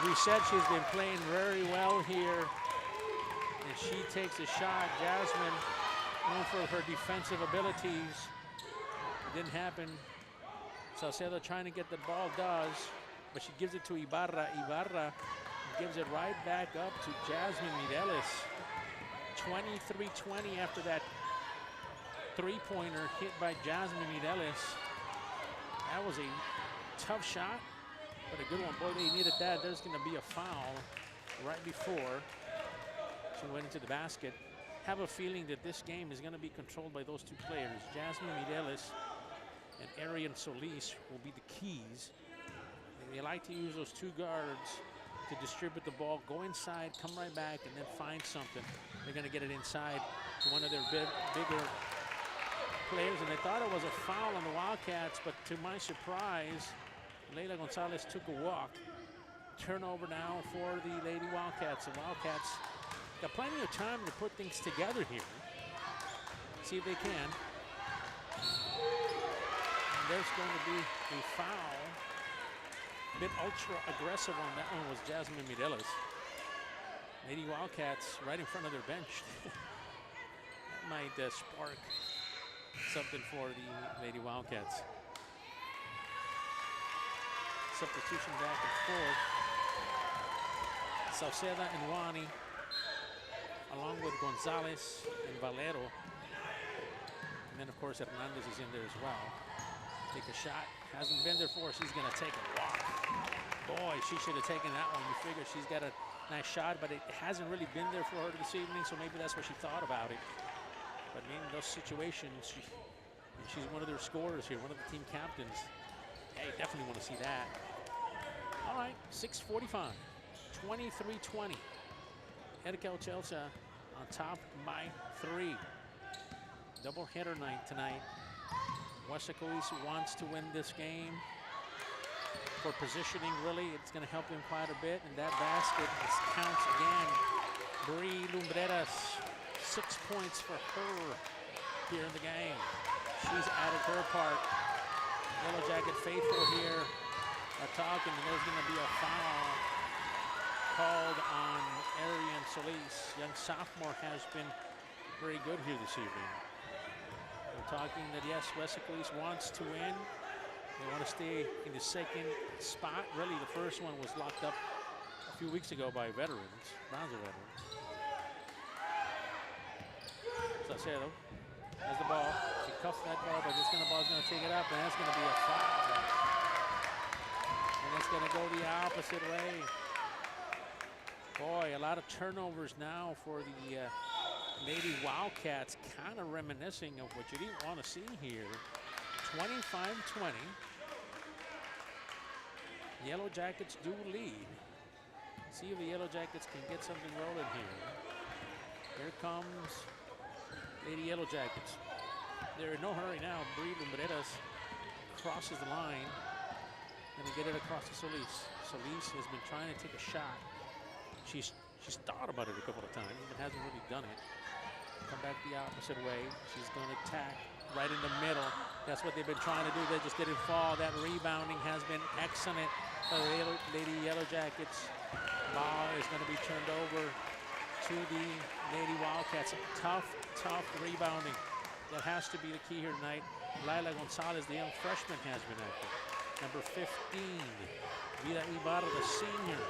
We said she's been playing very well here, and she takes a shot. Jasmine, known for her defensive abilities. It didn't happen. Salcedo trying to get the ball, does, but she gives it to Ibarra. Ibarra gives it right back up to Jasmine Mireles. 23-20 after that three-pointer hit by Jasmine Mireles. That was a tough shot, but a good one. Boy, they needed that. There's going to be a foul right before she went into the basket. Have a feeling that this game is going to be controlled by those two players. Jasmine Mireles and Arian Solis will be the keys. And they like to use those two guards to distribute the ball, go inside, come right back, and then find something. They're going to get it inside to one of their bigger players, and they thought it was a foul on the Wildcats, but to my surprise, Leila Gonzalez took a walk. Turnover now for the Lady Wildcats. The Wildcats got plenty of time to put things together here. See if they can. And there's going to be a foul. A bit ultra aggressive on that one was Jasmine Mireles. Lady Wildcats right in front of their bench. That might spark something for the Lady Wildcats. Substitution back and forth. Salceda and Wani, along with Gonzalez and Valero. And then, of course, Hernandez is in there as well. Take a shot. Hasn't been there for her. She's going to take a walk. Boy, she should have taken that one. You figure she's got a nice shot, but it hasn't really been there for her this evening, so maybe that's what she thought about it. But in those situations, she's one of their scorers here, one of the team captains. Hey, definitely want to see that. All right, 6:45, 23-20. Edcouch-Elsa on top by 3. Double-header night tonight. Weslaco East wants to win this game. For positioning, really, it's going to help them quite a bit. And that basket counts again Bree Lumbreras, 6 points for her here in the game. She's added her part. Yellow Jacket faithful here are talking, and there's going to be a foul called on Arian Solis. Young sophomore has been very good here this evening. We're talking that, yes, Weslaco wants to win. They want to stay in the second spot. Really, the first one was locked up a few weeks ago by veterans, Bronzer veterans. Salcedo has the ball. He cuffs that ball, but this ball's going to take it up, and that's going to be a foul. And it's going to go the opposite way. Boy, a lot of turnovers now for the Lady Wildcats, kind of reminiscing of what you didn't want to see here. 25-20. Yellow Jackets do lead. See if the Yellow Jackets can get something rolling here. Here comes Lady Yellow Jackets. They're in no hurry now. Bree Lumbreras crosses the line. Gonna get it across to Solis. Solis has been trying to take a shot. She's thought about it a couple of times, but hasn't really done it. Come back the opposite way. She's going to attack right in the middle. That's what they've been trying to do. They just didn't fall. That rebounding has been excellent for the Lady Yellow Jackets. Ball is going to be turned over to the Lady Wildcats. Tough rebounding. That has to be the key here tonight. Lila Gonzalez, the young freshman, has been active. Number 15, Vida Ibarra, the senior.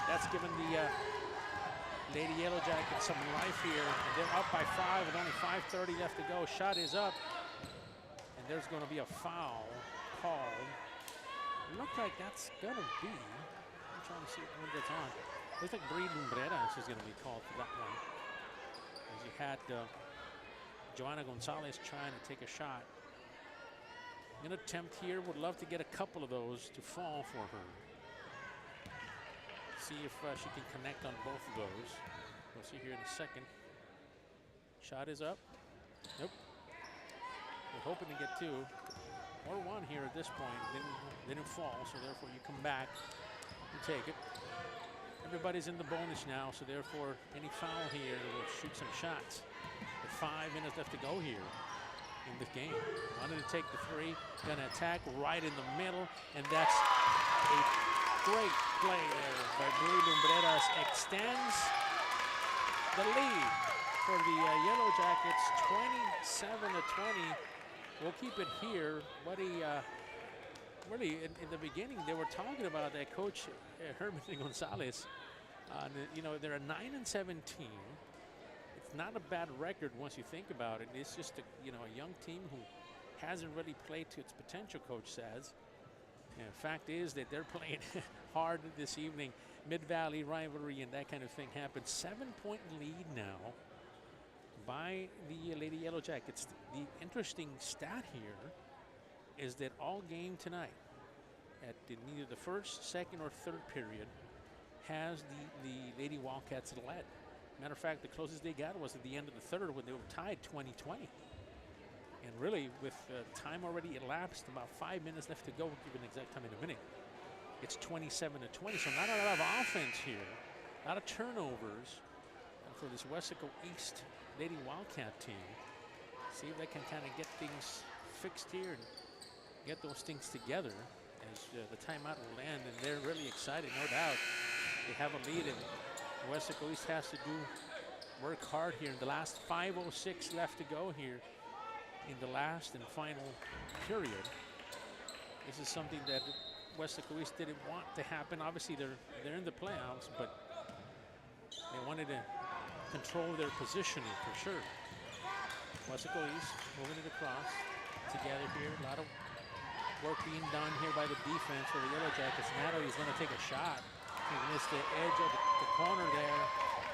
That's given the Lady Yellow Jackets some life here. And they're up by 5 with only 5:30 left to go. Shot is up. And there's going to be a foul called. It looks like that's going to be. I'm trying to see when that's on. Looks like Bree Lumbreras is going to be called for that one. As you had Joanna Gonzalez trying to take a shot. An attempt here. Would love to get a couple of those to fall for her. See if she can connect on both of those. We'll see here in a second. Shot is up. Nope. We're hoping to get 2 or 1 here at this point. Didn't fall, so therefore you come back and take it. Everybody's in the bonus now, so therefore any foul here will shoot some shots. With 5 minutes left to go here in the game. Wanted to take the 3, gonna attack right in the middle, and that's a great play there by Bree Lumbreras. Extends the lead for the Yellow Jackets, 27-20. We'll keep it here. But really, in the beginning, they were talking about that coach Herman Gonzalez. They're a 9-7 team. It's not a bad record once you think about it. It's just a young team who hasn't really played to its potential, coach says. And the fact is that they're playing hard this evening. Mid-Valley rivalry and that kind of thing happens. 7-point lead now by the Lady Yellow Jackets. The interesting stat here is that all game tonight, at neither the first, second, or third period, has the Lady Wildcats led. Matter of fact, the closest they got was at the end of the third when they were tied 20-20. And really, with time already elapsed, about 5 minutes left to go, we'll give an exact time in a minute. It's 27-20, so not a lot of offense here. A lot of turnovers for this Weslaco East Lady Wildcat team. See if they can kind of get things fixed here and get those things together as the timeout will end. And they're really excited, no doubt. They have a lead, and Weslaco East has to work hard here. In the last 5:06 left to go here. In the last and final period. This is something that Weslaco East didn't want to happen. Obviously, they're in the playoffs, but they wanted to control their positioning for sure. Weslaco East moving it across together here. A lot of work being done here by the defense for the Yellow Jackets. Natalie's going to take a shot. He missed the edge of the corner there.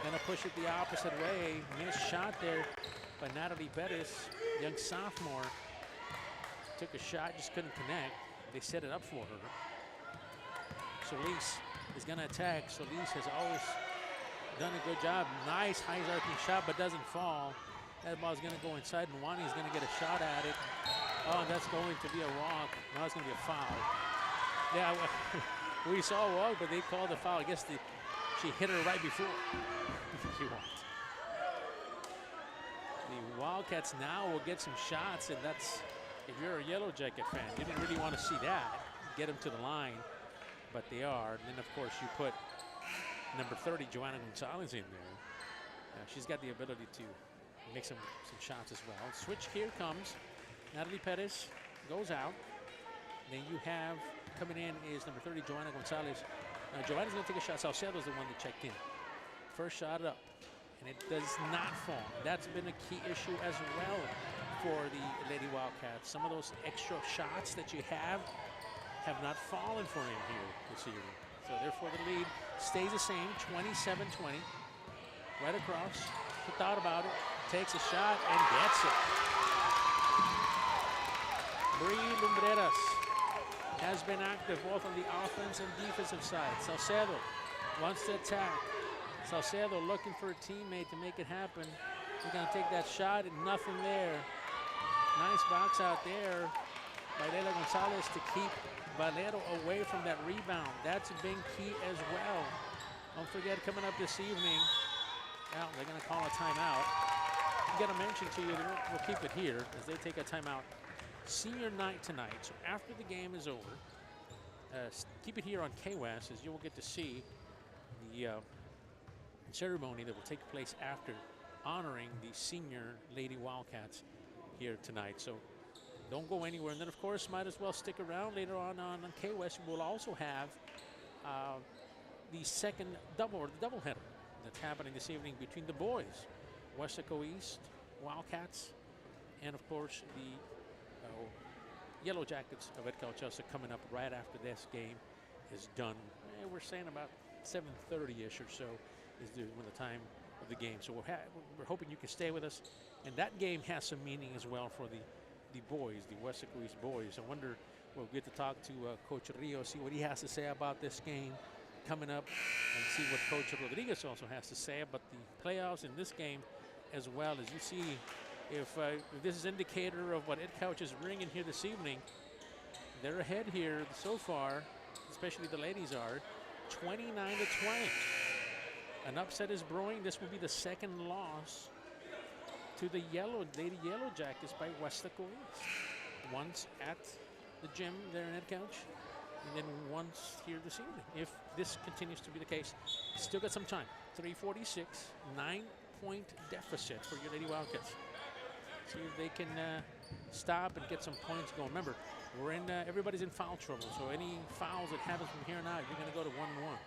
Going to push it the opposite way. Missed shot there by Natalie Bettis. Young sophomore took a shot, just couldn't connect. They set it up for her. Solis is going to attack. Solis has always done a good job. Nice high arcing shot, but doesn't fall. That ball is going to go inside, and Wani is going to get a shot at it. Oh, that's going to be a walk. Now it's going to be a foul. Yeah, we saw a walk, but they called a foul. I guess the She hit her right before. She won't. The Wildcats now will get some shots, and that's, if you're a Yellow Jacket fan, you didn't really want to see that. Get them to the line, but they are. And then, of course, you put number 30, Joanna Gonzalez, in there. She's got the ability to make some shots as well. Switch here comes. Natalie Perez goes out. Then you have coming in is number 30, Joanna Gonzalez. Now, Joanna's going to take a shot. Salcedo's the one that checked in. First shot up, and it does not fall. That's been a key issue as well for the Lady Wildcats. Some of those extra shots that you have not fallen for him here this evening. So therefore the lead stays the same, 27-20. Right across, she thought about it, takes a shot and gets it. Bree Lumbreras has been active both on the offense and defensive side. Salcedo wants to attack. Salcedo looking for a teammate to make it happen. He's gonna take that shot and nothing there. Nice box out there by Leila Gonzalez to keep Valero away from that rebound. That's been key as well. Don't forget, coming up this evening, well, they're going to call a timeout. I'm going to mention to you, we'll keep it here as they take a timeout. Senior night tonight, so after the game is over, keep it here on KWES as you will get to see the ceremony that will take place after honoring the senior Lady Wildcats here tonight. So don't go anywhere. And then, of course, might as well stick around later on KWES. We'll also have the second double, or the doubleheader that's happening this evening between the boys. Weslaco East, Wildcats, and, of course, the Yellowjackets of Edcouch-Elsa coming up right after this game is done. We're saying about 7:30-ish or so is when the time of the game. So we're hoping you can stay with us. And that game has some meaning as well for the boys, the Weslaco East boys. I wonder, we'll get to talk to Coach Rio, see what he has to say about this game coming up, and see what Coach Rodriguez also has to say about the playoffs in this game as well. As you see, if this is indicator of what Edcouch is bringing here this evening, they're ahead here so far, especially the ladies are, 29-20. An upset is brewing. This will be the second loss to the Lady Yellowjackets by Weslaco East. Once at the gym there in Edcouch, and then once here this evening. If this continues to be the case, still got some time. 3:46, 9-point deficit for your Lady Wildcats. See if they can stop and get some points going. Remember, we're in everybody's in foul trouble, so any fouls that happen from here on out, you're going to go to 1-1.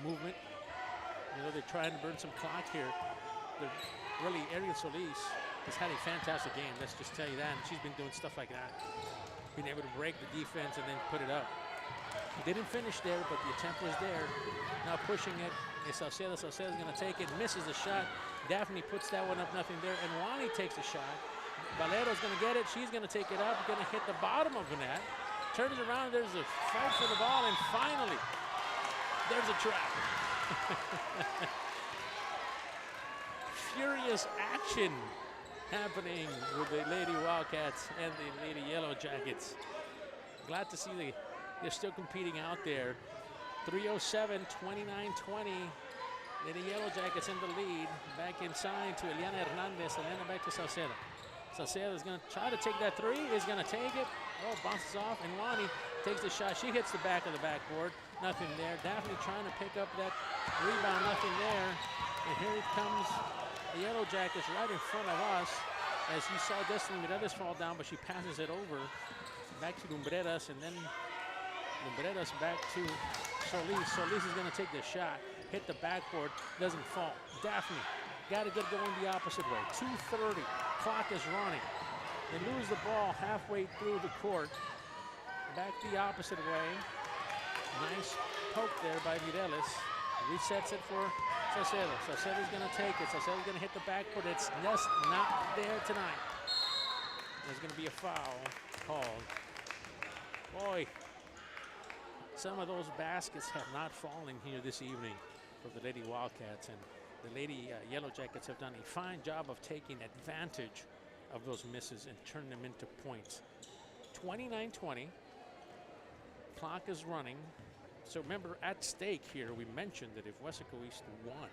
Movement. You know, they're trying to burn some clock here. Really, Ariel Solis has had a fantastic game. Let's just tell you that. And she's been doing stuff like that, being able to break the defense and then put it up. He didn't finish there, but the attempt was there. Now pushing it is Salcedo. Salcedo's going to take it, misses the shot. Daphne puts that one up, nothing there. And Wani takes the shot. Valero's going to get it. She's going to take it up, going to hit the bottom of the net. Turns around, there's a fight for the ball, and finally, there's a trap. Furious action happening with the Lady Wildcats and the Lady Yellowjackets. Glad to see they're still competing out there. 3:07, 29-20. Lady Yellowjackets in the lead. Back inside to Eliana Hernandez. Eliana back to Salcedo. Salcedo is going to try to take that three. Is going to take it. Oh, bounces off. And Wani takes the shot. She hits the back of the backboard. Nothing there. Daphne trying to pick up that rebound. Nothing there. And here it comes. The Yellowjackets right in front of us. As you saw Destiny Mireles fall down, but she passes it over. Back to Lumbreras, and then Lumbreras back to Solis. Solis is going to take the shot. Hit the backboard. Doesn't fall. Daphne got to get going the opposite way. 2:30. Clock is running. They lose the ball halfway through the court. Back the opposite way. Nice poke there by Mireles. Resets it for Salcedo. Salcedo's going to take it. Salcedo's going to hit the backboard. It's just not there tonight. There's going to be a foul called. Boy, some of those baskets have not fallen here this evening for the Lady Wildcats, and the Lady Yellowjackets have done a fine job of taking advantage of those misses and turning them into points. 29-20. Clock is running. So remember, at stake here, we mentioned that if Weslaco East won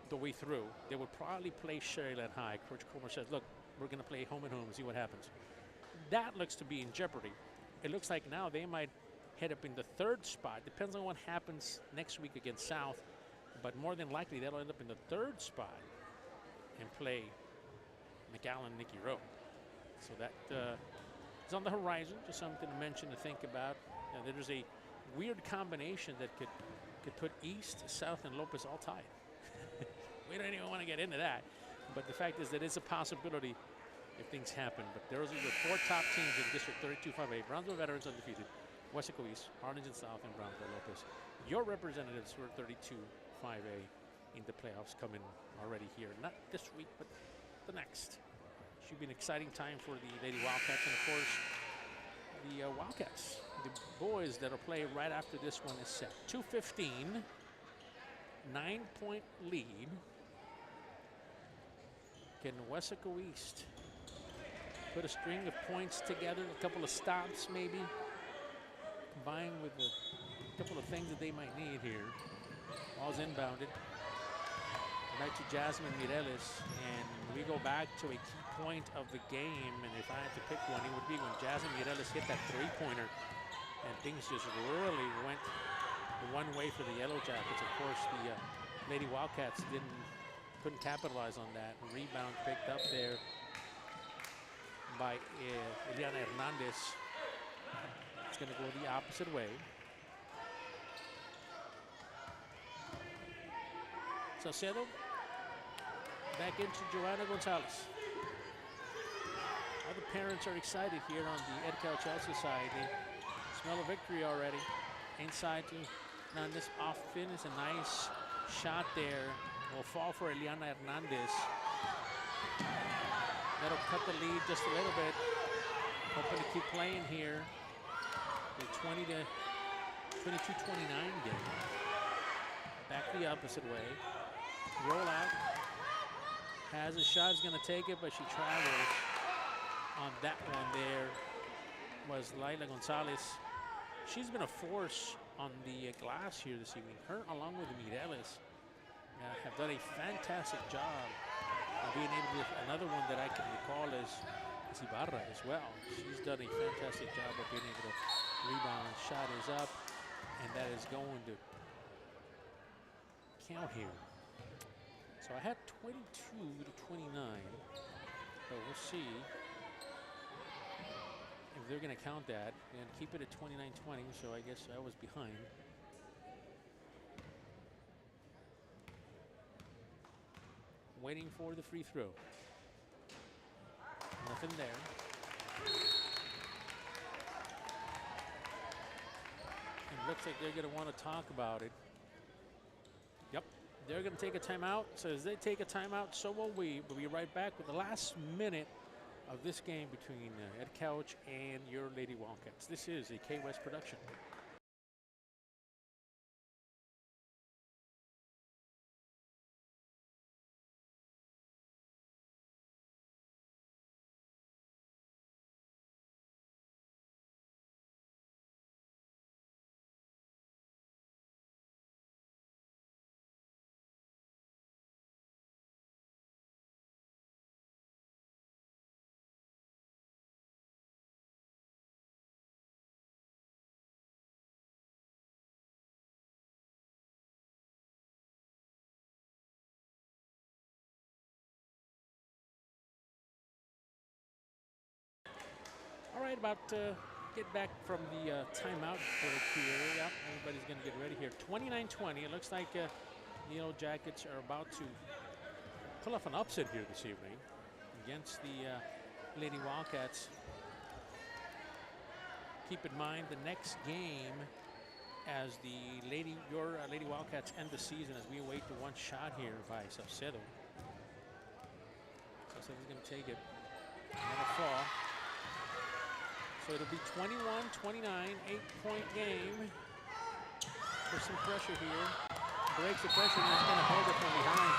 the way through, they would probably play Sherryland High. Coach Comer says, look, we're going to play home and home and see what happens. That looks to be in jeopardy. It looks like now they might head up in the 3rd spot. Depends on what happens next week against South, but more than likely they'll end up in the 3rd spot and play McAllen Nicky Rowe. So that is on the horizon, just something to mention, to think about. There's a weird combination that could put East, South, and Lopez all tied. We don't even want to get into that. But the fact is that it's a possibility if things happen. But those are the 4 top teams in District 32-5A. Brownsville Veterans undefeated, Weslaco East, Harlingen South, and Brownsville Lopez. Your representatives were 32-5A in the playoffs coming already here. Not this week, but the next. Should be an exciting time for the Lady Wildcats, and of course, the Wildcats. The boys that'll play right after this one is set. 2:15, 9-point lead. Can Weslaco East put a string of points together, a couple of stops maybe, combined with a couple of things that they might need here? Ball's inbounded. Back to Jasmine Mireles, and we go back to a key point of the game, and if I had to pick one, it would be when Jasmine Mireles hit that 3-pointer, and things just really went one way for the Yellowjackets. Of course, the Lady Wildcats couldn't capitalize on that. Rebound picked up there by Eliana Hernandez. It's going to go the opposite way. Salcedo back into Joanna Gonzalez. All the parents are excited here on the Edcouch-Elsa side. They smell a victory already. Inside to Hernandez, off spin is a nice shot there. Will fall for Eliana Hernandez. That'll cut the lead just a little bit. Hoping to keep playing here. The 22-29 game. Back the opposite way. Roll out. Has a shot, is going to take it, but she travels on that one there. Was Laila Gonzalez. She's been a force on the glass here this evening. Her, along with Mireles, have done a fantastic job of being able to. Another one that I can recall is Ibarra as well. She's done a fantastic job of being able to rebound. Shot is up, and that is going to count here. So I had 22-29, but we'll see if they're going to count that and keep it at 29-20. So I guess I was behind. Waiting for the free throw. Nothing there. And looks like they're going to want to talk about it. Yep, they're going to take a timeout. So as they take a timeout, so will we. We'll be right back with the last minute of this game between Edcouch and your Lady Wildcats. This is a KWES production. All right, about get back from the timeout break here. Yep, everybody's going to get ready here. 29-20. It looks like Yellowjackets are about to pull off an upset here this evening against the Lady Wildcats. Keep in mind the next game, as your Lady Wildcats end the season, as we await the one shot here by Salcedo. Salcedo's going to take it. Another fall. So it'll be 21-29, 8-point game. There's some pressure here. Breaks the pressure and it's going to hold it from behind.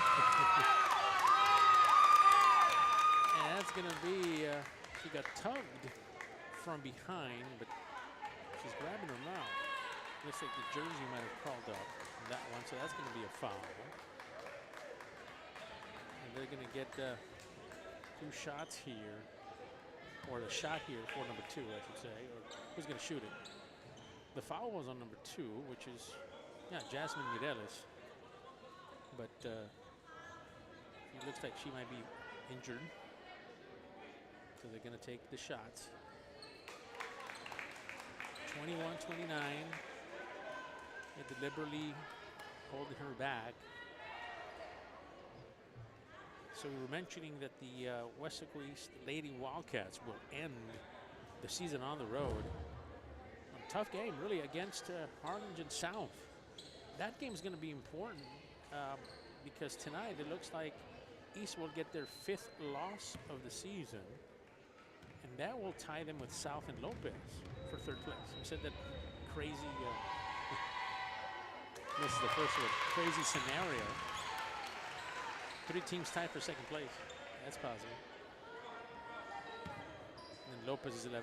And that's going to be, she got tugged from behind, but she's grabbing her mouth. Looks like the jersey might have crawled up on that one, so that's going to be a foul. And they're going to get 2 shots here, or the shot here for number 2, I should say, or who's going to shoot it. The foul was on number 2, which is, yeah, Jasmine Mireles. But it looks like she might be injured. So they're going to take the shots. 21-29. They're deliberately holding her back. So we were mentioning that the Weslaco East Lady Wildcats will end the season on the road. A tough game, really, against Harlingen South. That game is going to be important because tonight it looks like East will get their 5th loss of the season, and that will tie them with South and Lopez for 3rd place. We said that crazy, this is the first one, crazy scenario. 3 teams tied for 2nd place. That's positive. And then Lopez is 11-5,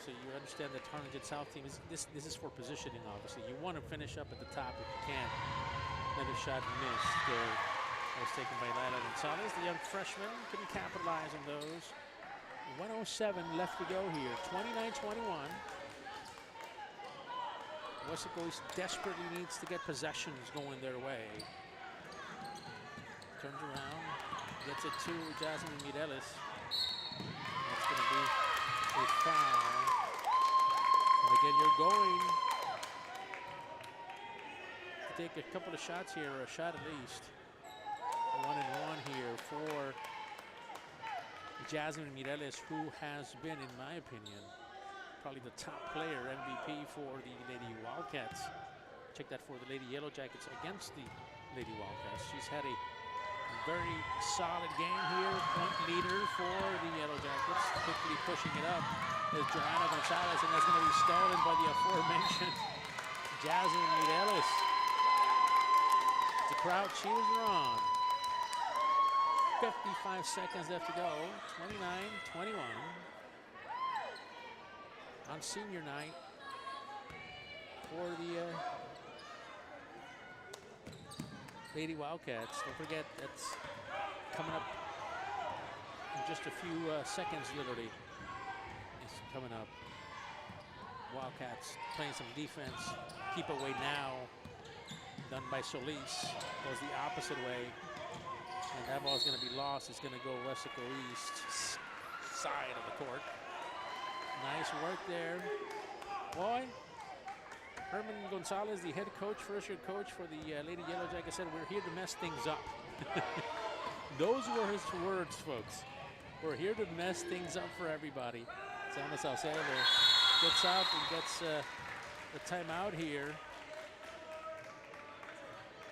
so you understand that Harlingen South team is this is for positioning, obviously. You want to finish up at the top if you can. Another shot missed. That was taken by Lila Gonzalez. The young freshman couldn't capitalize on those. 1:07 left to go here. 29-21. Weslaco East desperately needs to get possessions going their way. Turns around, gets it to Jasmine Mireles. That's going to be a foul. And again, you're going to take a couple of shots here, or a shot at least. 1-1 here for Jasmine Mireles, who has been, in my opinion, probably the top player, MVP for the Lady Wildcats. Check that for the Lady Yellowjackets against the Lady Wildcats. She's had a very solid game here. Point leader for the Yellowjackets. Quickly pushing it up is Joanna Gonzalez, and that's going to be stolen by the aforementioned Jasmine Mireles. The crowd cheers her on. 55 seconds left to go. 29-21. On senior night for the Lady Wildcats. Don't forget, that's coming up in just a few seconds, literally. It's coming up. Wildcats playing some defense. Keep away now. Done by Solis. Goes the opposite way. And that ball is going to be lost. It's going to go Weslaco East side of the court. Nice work there. Boy, Herman Gonzalez, the head coach, first-year coach for the Lady Yellowjackets, said, "We're here to mess things up." Those were his words, folks. We're here to mess things up for everybody. Sama Salcedo gets out and gets the timeout here.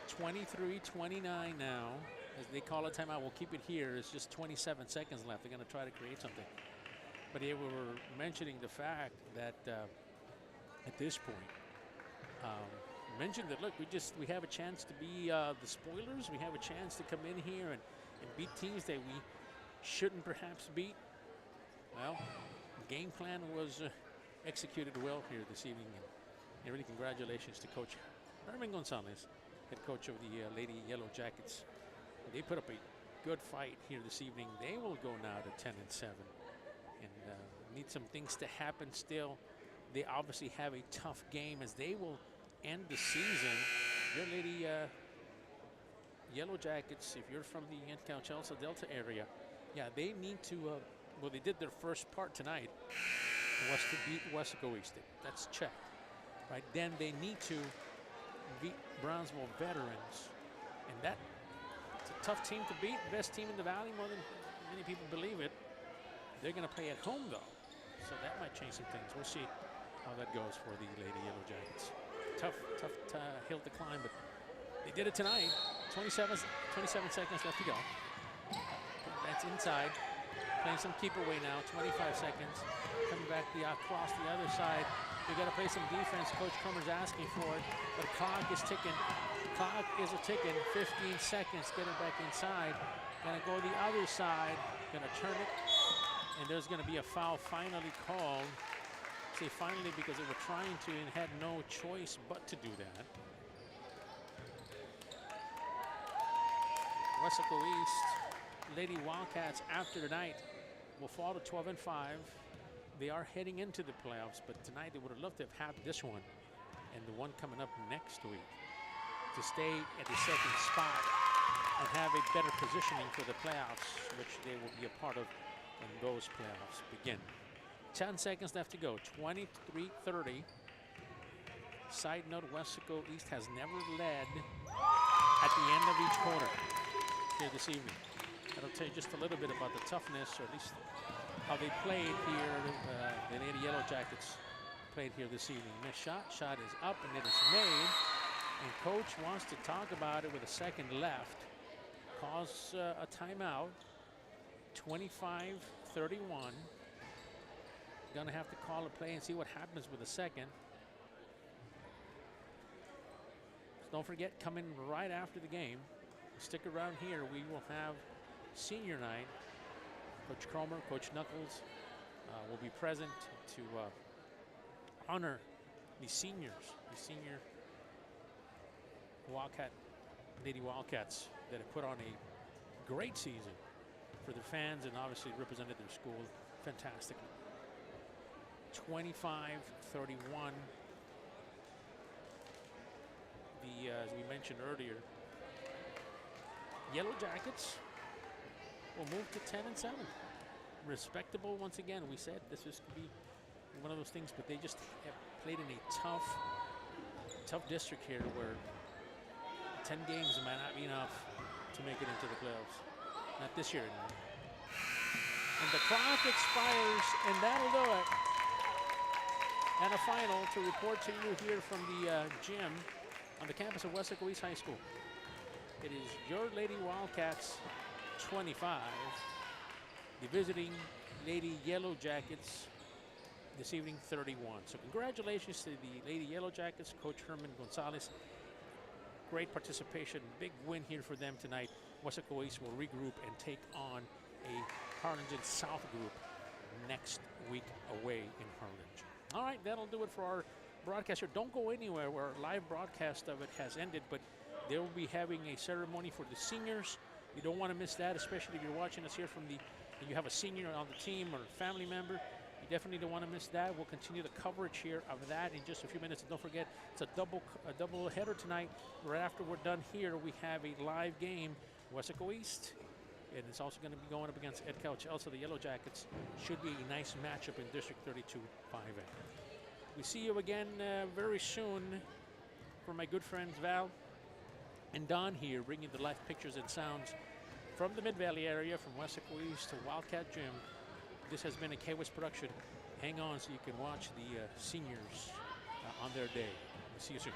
23-29 now. As they call a timeout, we'll keep it here. It's just 27 seconds left. They're going to try to create something. But here we were mentioning the fact that at this point, mentioned that, look, we have a chance to be the spoilers. We have a chance to come in here and beat teams that we shouldn't perhaps beat. Well, the game plan was executed well here this evening. And really congratulations to Coach Herman Gonzalez, head coach of the Lady Yellowjackets. They put up a good fight here this evening. They will go now to 10-7. And need some things to happen still. They obviously have a tough game as they will end the season. Your Lady Yellowjackets, if you're from the Edcouch-Elsa Delta area, yeah, they need to, well, they did their first part tonight, was to beat Weslaco East. That's checked, right? Then they need to beat Brownsville Veterans, and that's a tough team to beat, best team in the Valley, more than many people believe it. They're going to play at home, though, so that might change some things. We'll see how that goes for the Lady Yellowjackets. Tough hill to climb, but they did it tonight. 27 seconds left to go. That's inside. Playing some keep away now. 25 seconds. Coming back across the other side. We got to play some defense. Coach Comer's asking for it, but the clock is ticking. The clock is ticking. 15 seconds. Getting back inside. Gonna go the other side. Gonna turn it, and there's gonna be a foul finally called. say finally because they were trying to and had no choice but to do that. Weslaco East Lady Wildcats after tonight will fall to 12-5. They are heading into the playoffs, but tonight they would have loved to have had this one and the one coming up next week to stay at the second spot and have a better positioning for the playoffs, which they will be a part of when those playoffs begin. 10 seconds left to go, 23-30. Side note, Weslaco East has never led at the end of each quarter here this evening. That'll tell you just a little bit about the toughness, or at least how they played here. The Lady Yellowjackets played here this evening. Missed shot. Shot is up and it is made. And coach wants to talk about it with a second left. Calls a timeout. 25-31. Gonna have to call a play and see what happens with the second. So don't forget, coming right after the game, stick around here. We will have senior night. Coach Cromer, Coach Knuckles will be present to honor the senior Lady Wildcats that have put on a great season for their fans and obviously represented their school fantastically. 25-31. As we mentioned earlier, Yellowjackets will move to 10-7. Respectable once again. We said this was to be one of those things, but they just have played in a tough district here where 10 games might not be enough to make it into the playoffs. Not this year anymore. And the clock expires, and that'll do it. And a final to report to you here from the gym on the campus of Weslaco East High School. It is your Lady Wildcats 25, the visiting Lady Yellowjackets this evening 31. So congratulations to the Lady Yellowjackets, Coach Herman Gonzalez. Great participation, big win here for them tonight. Weslaco East will regroup and take on a Harlingen South group next week away in Harlingen. All right, that'll do it for our broadcast here. Don't go anywhere. Our live broadcast of it has ended, but they will be having a ceremony for the seniors. You don't want to miss that, especially if you're watching us here from you have a senior on the team or a family member. You definitely don't want to miss that. We'll continue the coverage here of that in just a few minutes. And don't forget, it's a double header tonight. Right after we're done here, we have a live game, Weslaco East. And it's also going to be going up against Edcouch-Elsa. The Yellowjackets should be a nice matchup in District 32 5A. We see you again very soon for my good friends Val and Don here, bringing the live pictures and sounds from the Mid-Valley area, from Weslaco East to Wildcat Gym. This has been a KWES production. Hang on so you can watch the seniors on their day. We'll see you soon.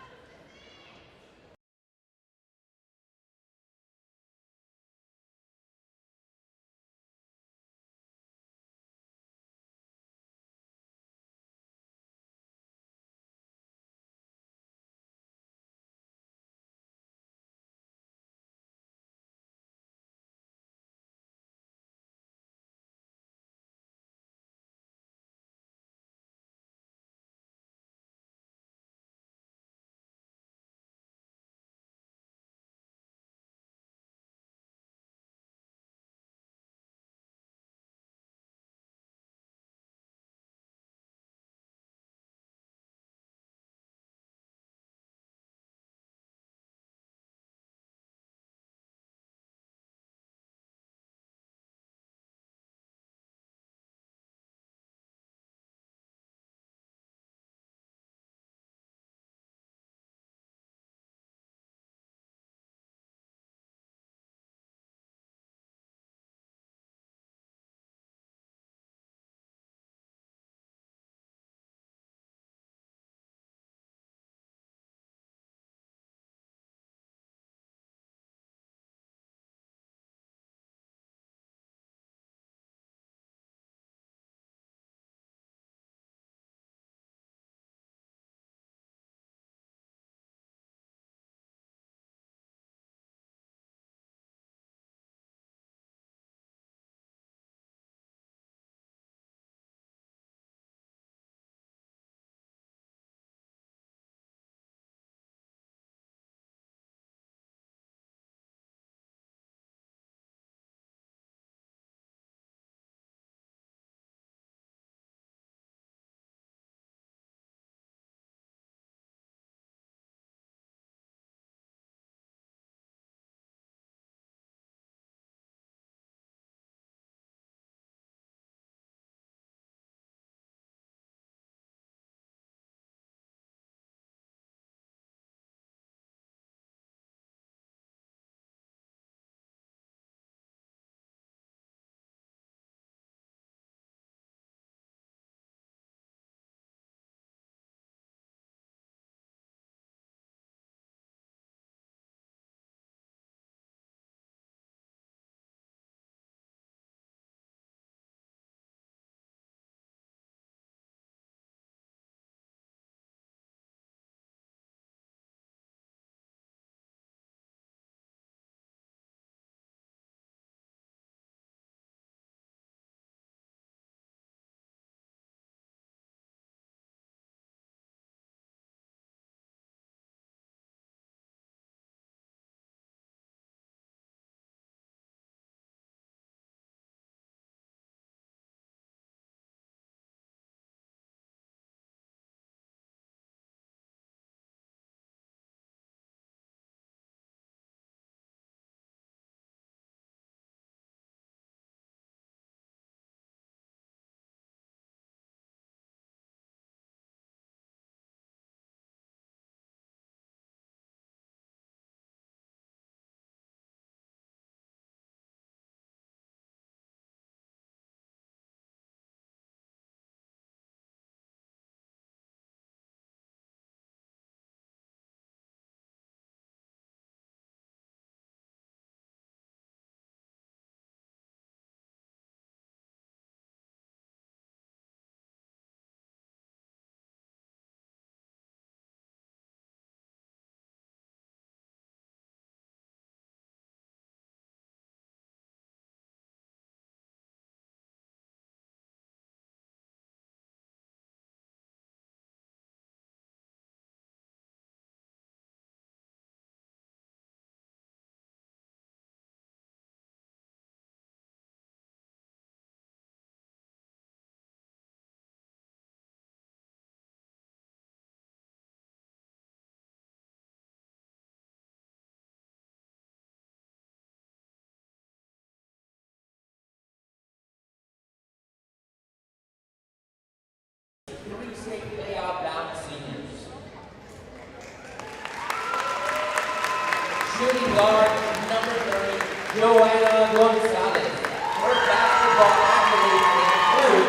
Joanna Gonzalez. Her basketball accolades include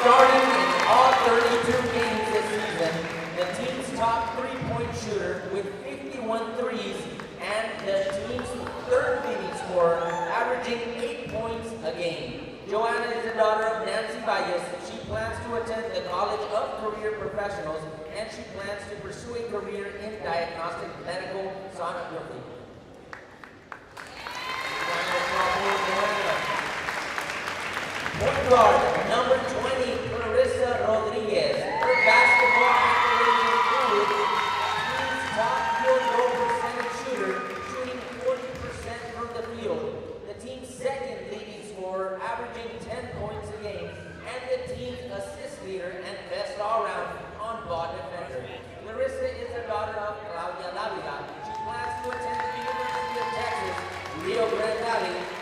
starting in all 32 games this season, the team's top three-point shooter with 51 threes, and the team's third leading scorer, averaging 8 points a game. Joanna is the daughter of Nancy Valles. She plans to attend the College of Career Professionals, and she plans to pursue a career in diagnostic medical sonography. Point guard, number 20, Clarissa Rodriguez. Her basketball accolades include team's top field goal percentage shooter, shooting 40% from the field. The team's second leading scorer, averaging 10 points a game, and the team's assist leader and best all-around on-ball defender. Clarissa is the daughter of Claudia Lavida. She plans to attend the University of Texas, Rio Grande Valley,